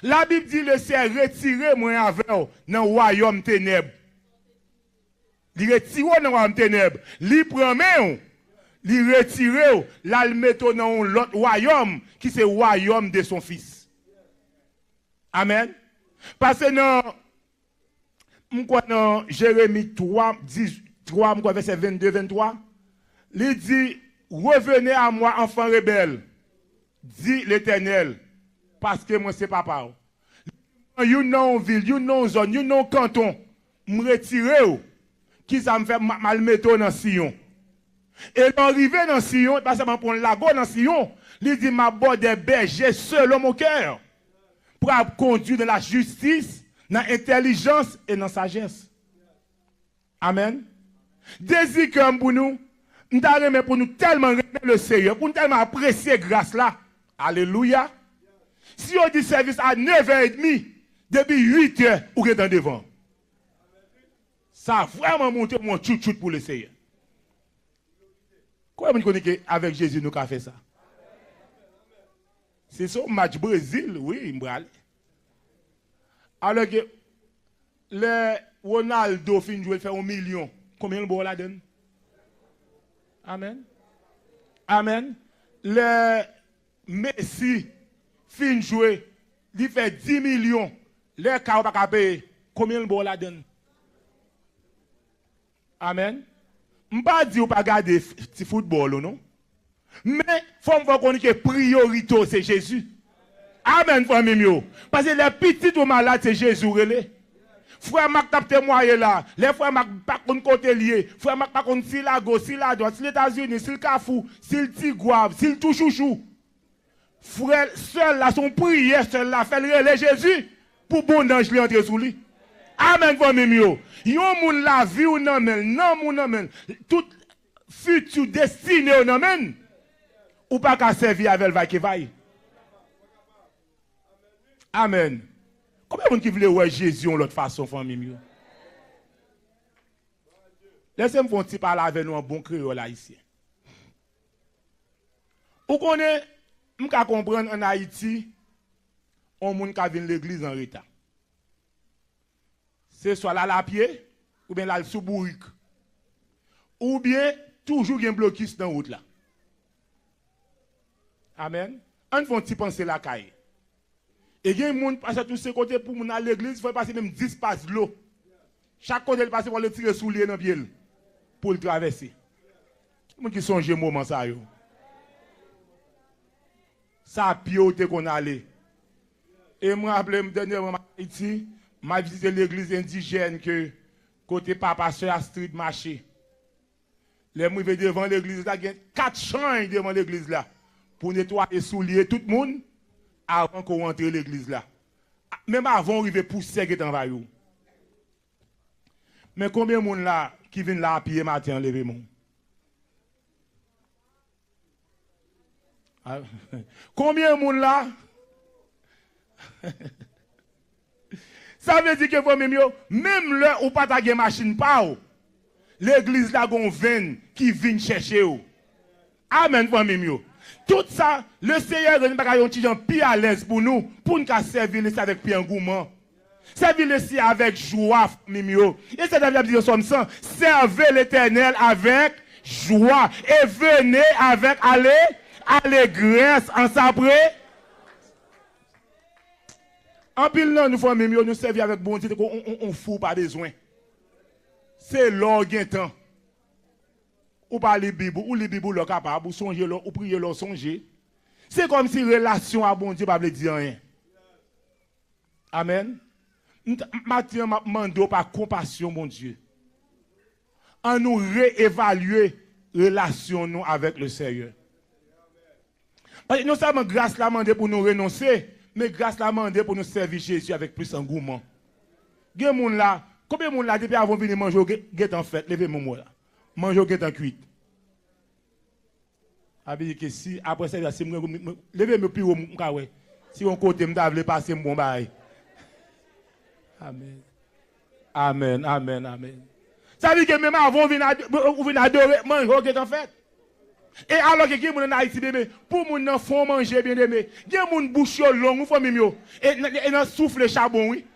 Speaker 1: La Bible dit le Seigneur retirez moi avec dans le royaume ténèbres. Il retire dans le royaume ténèbres. Il prend il retire, là il met dans l'autre royaume qui c'est le royaume de son fils. Amen. Parce que dans Jérémie 3, 3, verset 22-23, il dit, revenez à moi, enfants rebelles, dit l'Éternel, parce que moi c'est papa. You know ville, you know zone, you know canton, me retirer, qui ça me fait mal mettre dans Sion. Et l'arrivée dans Sion, pas seulement pour le lago dans Sion, il dit, ma bord des bergers selon mon cœur. Pour conduire dans la justice, dans l'intelligence et dans la sagesse. Amen. Désir comme pour nous, pour nous tellement aimer le Seigneur, pour nous tellement apprécier grâce là. Alléluia. Si on dit service à 9h30, depuis 8h, ou est dans devant. Ça a vraiment monté mon chouchou pour le Seigneur. Comment vous connaissez qu'avec Jésus nous avons fait ça? C'est ça, match Brésil, oui, il me alors que le Ronaldo fin de jouer fait 1 million. Combien le bon la donne? Amen. Amen. Le Messi fin de jouer, il fait 10 millions. Le cas pas payer. Combien le bon la donne? Amen. Je ne pas dire pas regarder petit football non. Mais il faut qu'on ait que priorité c'est Jésus. Amen, famille. Parce que les petits ou malades, c'est Jésus. Frère Mac tape témoigné là. Les frères Mac pas qu'on côté lié. Frère Mac pas qu'on si la gauche, si la droite, si les États-Unis, si le Kafou, si le Tigouave, si le tout chouchou. Frère, seul là, son prière, seul là, fait le Jésus pour bon ange lui entrer sous lui. Amen, famille. Yon moun la vie ou non men, non moun non men. Tout futur destiné ou non men. Ou pas qu'à servir avec le va qui vaille. Amen. Combien de monde qui voulait voir Jésus de l'autre façon, famille? Laissez-moi faire un petit parler avec nous en bon créole haïtien. Ou connaît, je peux comprendre en Haïti, on moun qui vient l'église en retard. C'est soit là la pied, ou bien là le sous bourrique. Ou bien, toujours un blocus dans la route là. Amen. On fait un petit penser la caille. Et il y a des gens qui passent tous ces côtés pour aller à l'église, il faut passer même 10 passes de l'eau. Chaque côté, il passe pour le tirer sous les dans le pied pour le traverser. Les gens qui sont au moment ça. Ça a piloté qu'on allait. Et je me rappelle, dernièrement, ici, je visité l'église indigène que côté Papa Soeur Astrid marché. Les gens devant l'église, il y a 4 champs devant l'église là pour nettoyer les souliers tout le monde. avant qu'on rentre l'église là. Même avant d'arriver pousser qui est en vaillou. Mais combien de monde là qui viennent là à pied matin lever mon? Combien de monde là? Ça veut dire que vous même là où pas ta machine pas, l'église là gon veine qui vient chercher. Amen famille. Tout ça, le Seigneur ne pas un petit plus à l'aise pour nous servir avec plus engouement. Servir le avec joie, mimio. Et c'est la Bible dit comme ça, servez l'Éternel avec joie et venez avec allégresse en sabré. En pile non, nous faisons mimio, nous servir avec bon Dieu, on fout pas besoin. C'est l'or gain temps. Ou pas les Bible, ou les Bible le capable, ou songer, ou prier, ou songer. C'est comme si relation à bon Dieu pas veut dire rien. Amen. Maintenant, je demande par compassion, mon Dieu. En nous réévaluer relation nous avec le Seigneur. Parce que non seulement grâce la demande pour nous renoncer, mais grâce la demande pour nous servir Jésus avec plus d'engouement. Combien de monde là, combien de monde là depuis avant de venir manger guet en fait, levez-moi là. Manger guet en cuite. Abi que si après ça si levez-moi plus haut m'kawé. Si on côté m'ta vle passer bon bail. Amen. Amen, amen, amen. Ça veut dire que même avant on vient adorer manger guet en fait. Et alors que quelqu'un en Haïti bébé, pour moun nan font manger bien aimé, gen moun bouche long ou famille yo et nan souffle charbon oui.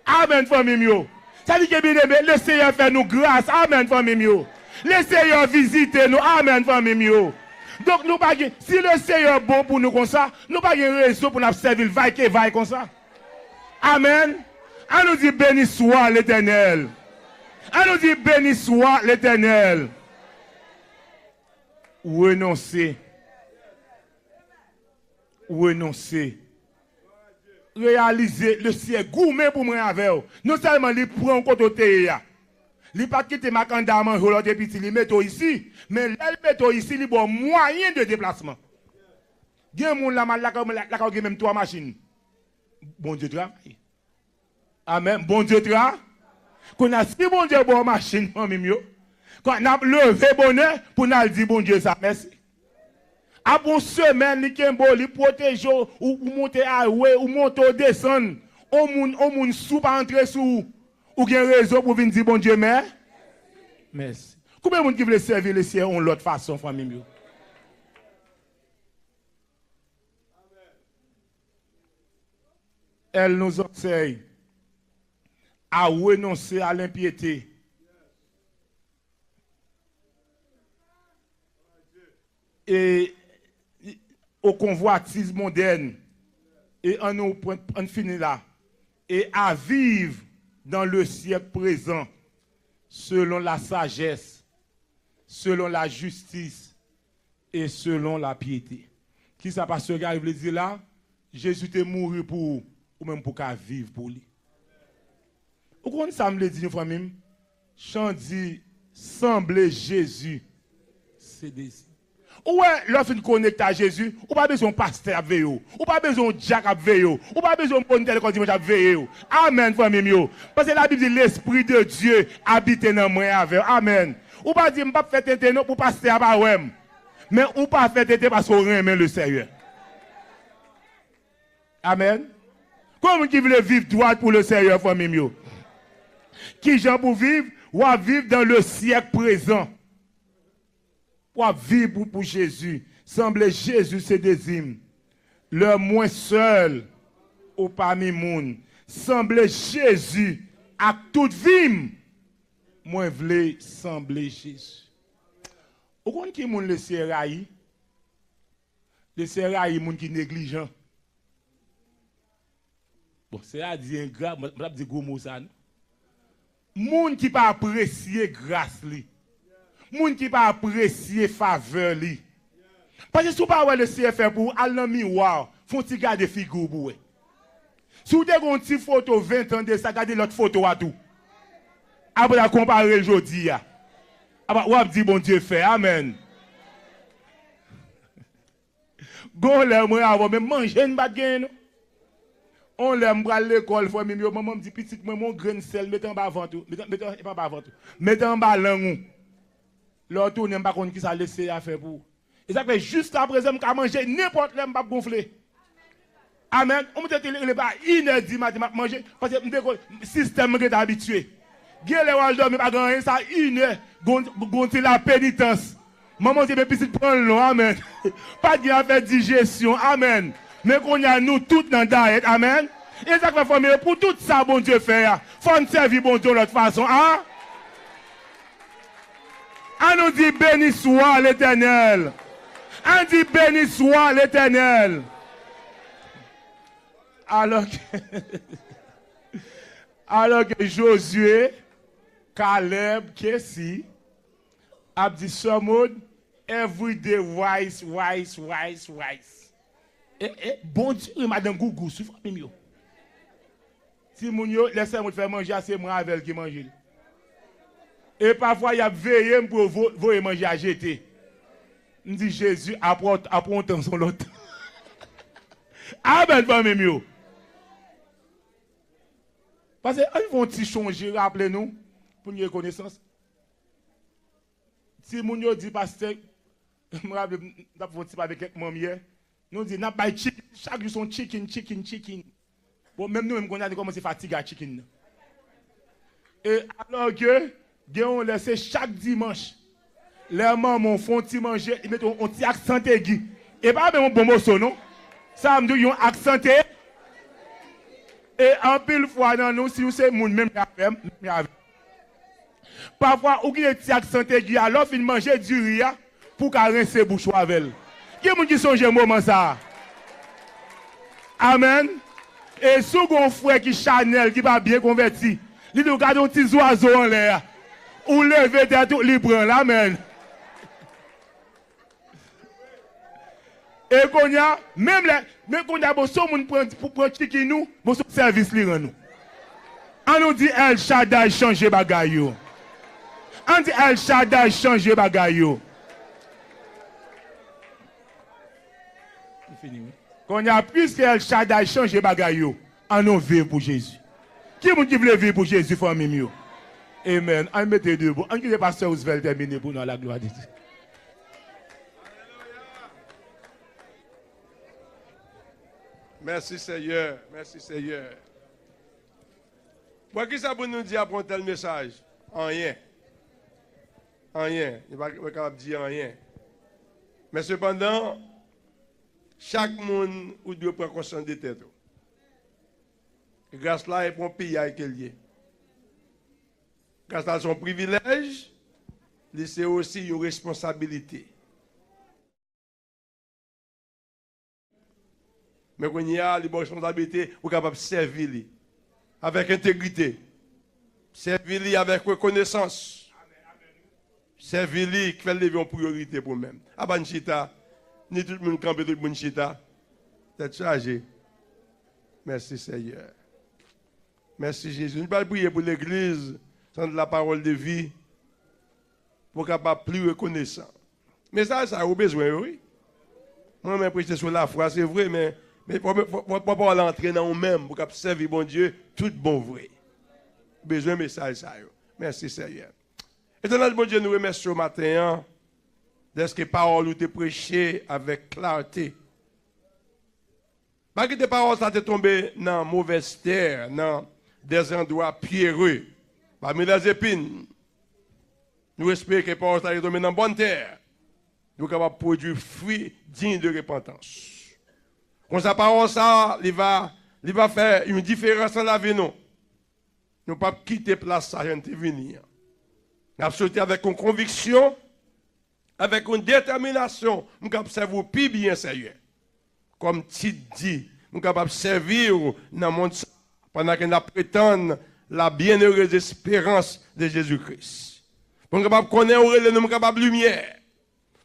Speaker 1: Amen famille yo. Ça dit que bien aimé, le Seigneur fait nous grâce. Amen famille yo. Le Seigneur visite nous. Amen famille yo. Donc nous pas si le Seigneur est bon pour nous comme ça, nous pas une raison pour nous servir vaille comme ça. Amen. On nous dit béni soit l'Éternel. On nous dit béni soit l'Éternel. Renoncer. Réaliser le ciel gourmet pour moi avec vous. Non seulement il prend côté ya. Il pas quitter ma canda manger l'autre petit il met ici, mais il met ici il bon moyen de déplacement. Gen moun la mal la même trois machines. Bon Dieu travaille. Amen. Bon Dieu travaille. Qu'on a si bon Dieu bon machine même yo. Quand on a levé bonheur pour nous dire bon Dieu ça merci. Après une semaine, il protège ou monter à ou monter descendre. On moun sou pas entrer sous ou gen raison pour venir dire bon Dieu merci. Combien de monde qui veut servir le ciel en l'autre façon famille? Elle nous enseigne à renoncer à l'impiété. Et au convoitise moderne et on finit là et à vivre dans le siècle présent selon la sagesse, selon la justice et selon la piété. Qui ça passe gars il veut dire là Jésus est mort pour ou même pour qu'à vivre pour lui. Ou quand ça me le dit une fois même chant dit sembler Jésus c'est des ouais, lorsqu'on connecte à Jésus, ou pas besoin de pasteur à veiller, ou pas besoin de Jack à veiller, ou pas besoin de bon tel qu'on dit à veiller. Amen, famille. Parce que la Bible dit l'Esprit de Dieu habite dans moi avec. Amen. Ou pas dire, je ne pas faire tête pour pasteur à pas ouais. Mais ou pas faire tête parce qu'on aime le Seigneur. Amen. Comment qui veut vivre droit pour le Seigneur, famille? Qui gens pour vivre, ou à vivre dans le siècle présent. Pour vivre pour Jésus. Semble Jésus se désigne. Le moins seul ou parmi moun. Semble Jésus à toute vie. Moi vle sembler Jésus. Ou kon ki moun le serayi? Le serayi moun qui négligent. Bon, c'est à dire grave, m'ap di gros mot ça. Moun qui pas apprécier grâce li. Moun qui pas apprécier faveur li. Parce que si vous pas le CFR pour aller dans miroir, faut ti garder figure pour. Si vous avez une petite photo 20 ans de ça, regardez l'autre photo à tout. Après la comparer aujourd'hui. Après on dit bon Dieu fait. Amen. Gon l'aime avant, mais manger une batte gain. On l'aime à l'école, fois même maman me dit petit moi mon grain de sel mettez en bas avant tout, mettez en bas avant tout. Mettez en bas langue. L'autre n'aime pas qu'on qui ça laisser à faire pour. Et ça fait jusqu'à présent me manger n'importe l'aime pas gonfler. Amen. On me dit il est pas 1h10 matin manger parce que le système est habitué. Gele wal dormi pas grand ça 1h gonti la pénitence. Maman dit petit prend long amen. Pas de faire digestion. Amen. Mais qu'on y a nous toutes dans diet. Amen. Et ça fait famille pour tout ça bon Dieu fait. Faut nous servir bon Dieu de l'autre façon. Hein? On nous dit béni soit l'Éternel. On dit béni soit l'Éternel. Alors que Josué, Caleb, Kessie, a dit ce mot, every day wise. Bon Dieu, madame Gougou, souffre mieux. Si mon yo, laissez-moi faire manger, c'est moi avec qui mange. Et parfois, il y a veillé pour vous manger à jeter. On dit Jésus, apporte son lot. Amen, famille mieux. Parce qu'ils vont changer, rappelez-nous, pour une reconnaissance. Si mon yo dit, pasteur, je me rappelle, nous avons dit avec quelqu'un hier, nous dit, n'a pas chicken, chaque jour son chicken. Bon, même nous, on a commencé à fatiguer à chicken. Et alors que, on laisse chaque dimanche, les mamans font manger, ils mettent un petit accent aigu. Et pas même un bon morceau, non? Ça me dit, ils ont accenté. Et en pile fois, dans nous, si vous savez, même parfois, ou qui est petit accent aigu, alors il mange du riz pour caresser bouche avec. Qui est-ce qui songe au moment ça? Amen. Et si vous avez un frère qui Chanel, qui va bien converti, il nous garde un petit oiseau en l'air. Ou lever tête tout libre. Amen. Et qu'on y a, même qu'on y a besoin pour prendre chicken nous, besoin de service li nous. On nous dit El Shaddai changer bagay yo. On dit El Shaddai changer bagay yo. Qu'on y a plus que El Shaddai changer bagay yo, on nous vivre pour Jésus. Qui veut vivre pour Jésus, famille mieux? Amen. On mettez debout. On quitte le pasteur Ousvel terminer pour nous la gloire de Dieu.
Speaker 2: Merci Seigneur. Merci Seigneur. Moi, qui ça pour nous dire après un tel message? Rien. Rien. Il ne va pas capable de dire rien. Mais cependant, chaque monde doit prendre conscience de tête. Grâce là, il prend un pays avec lié. Grâce à son privilège, c'est aussi une responsabilité. Mais quand il y a les bonnes responsabilités, vous êtes capable de servir avec intégrité. Servir avec reconnaissance. Servir qui fait lever en priorité pour vous-même. À Banchita, ni tout le monde campe, tout le monde chita. Vous chargé. Merci Seigneur. Merci Jésus. Nous ne pouvons pas prier pour l'Église sans la parole de vie pour qu'on soit plus reconnaissant. Mais ça a besoin, oui. Moi-même, prêcher sur la foi, c'est vrai, mais pour ne pas l'entrer dans nous-mêmes, pour qu'on servir bon Dieu, tout bon vrai. Besoin de message, ça. Merci Seigneur. Éternel bon Dieu, nous remercions ce matin de ce que parole ou te prêché avec clarté. Pas que tes paroles sont tombées dans mauvaise terre, dans des endroits pierreux, parmi les épines. Nous espérons que les paroles sont tombées dans bonne terre. Nous sommes capables de produire fruits dignes de repentance. Quand sa parole, ça, il va faire une différence dans la vie. Nous ne pouvons pas quitter la place à venir. Nous avons sauté avec une conviction, avec une détermination. Nous sommes capables de servir plus bien, Seigneur. Comme tu dis, nous sommes capables de servir dans le monde pendant que nous prétendons la bienheureuse espérance de Jésus-Christ. Nous sommes capables de connaître, nous sommes capables de lumière.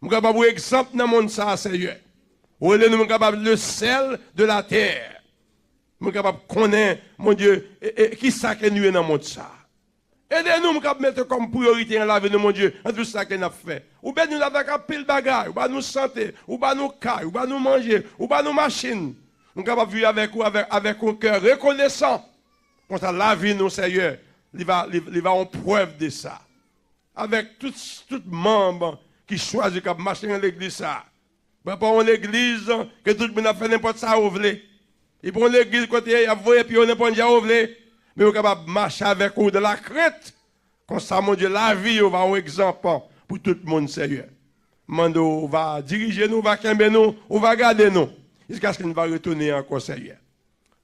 Speaker 2: Nous sommes capables d'exemple dans le monde, Seigneur. Nous sommes capables de sel de la terre. Nous sommes capables de connaître, mon Dieu, qui ça que nous est dans le monde. Aidez-nous à mettre comme priorité dans la vie de mon Dieu, en tout ça qu'on a fait. Ou bien nous avons un pile de bagages, ou bien nous santé, ou bien nous cailles, ou bien nous manger, ou bien nous machines. Nous sommes capables de vivre avec vous, avec un cœur reconnaissant. Comme ça, la vie, nous, Seigneur, il va en preuve de ça. Avec tout membre qui choisit de marcher dans l'église, ça. Pas pour l'église, que tout le monde a fait n'importe ça, vous voulez. Et pour l'église, quand il y a voyé, puis on n'est pas déjà, vous voulez. Mais vous êtes capable de marcher avec vous de la crainte. Comme ça, mon Dieu, la vie, on va un exemple pour tout le monde, Seigneur. Mando va diriger nous, va camber nous, on va garder nous. Jusqu'à ce qu'il va retourner encore, Seigneur.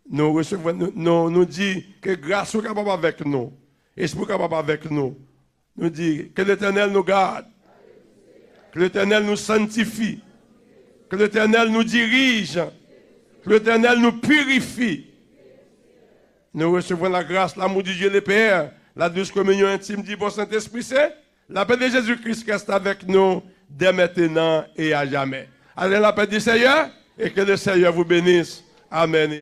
Speaker 2: Nous recevons, nous dit que grâce est capable avec nous. Esprit est capable avec nous. Nous dit que l'Éternel nous garde. Que l'Éternel nous sanctifie. Que l'Éternel nous dirige. Que l'Éternel nous purifie. Nous recevons la grâce, l'amour du Dieu le Père, la douce communion intime du bon Saint-Esprit Saint, la paix de Jésus-Christ reste avec nous dès maintenant et à jamais. Allez la paix du Seigneur et que le Seigneur vous bénisse. Amen.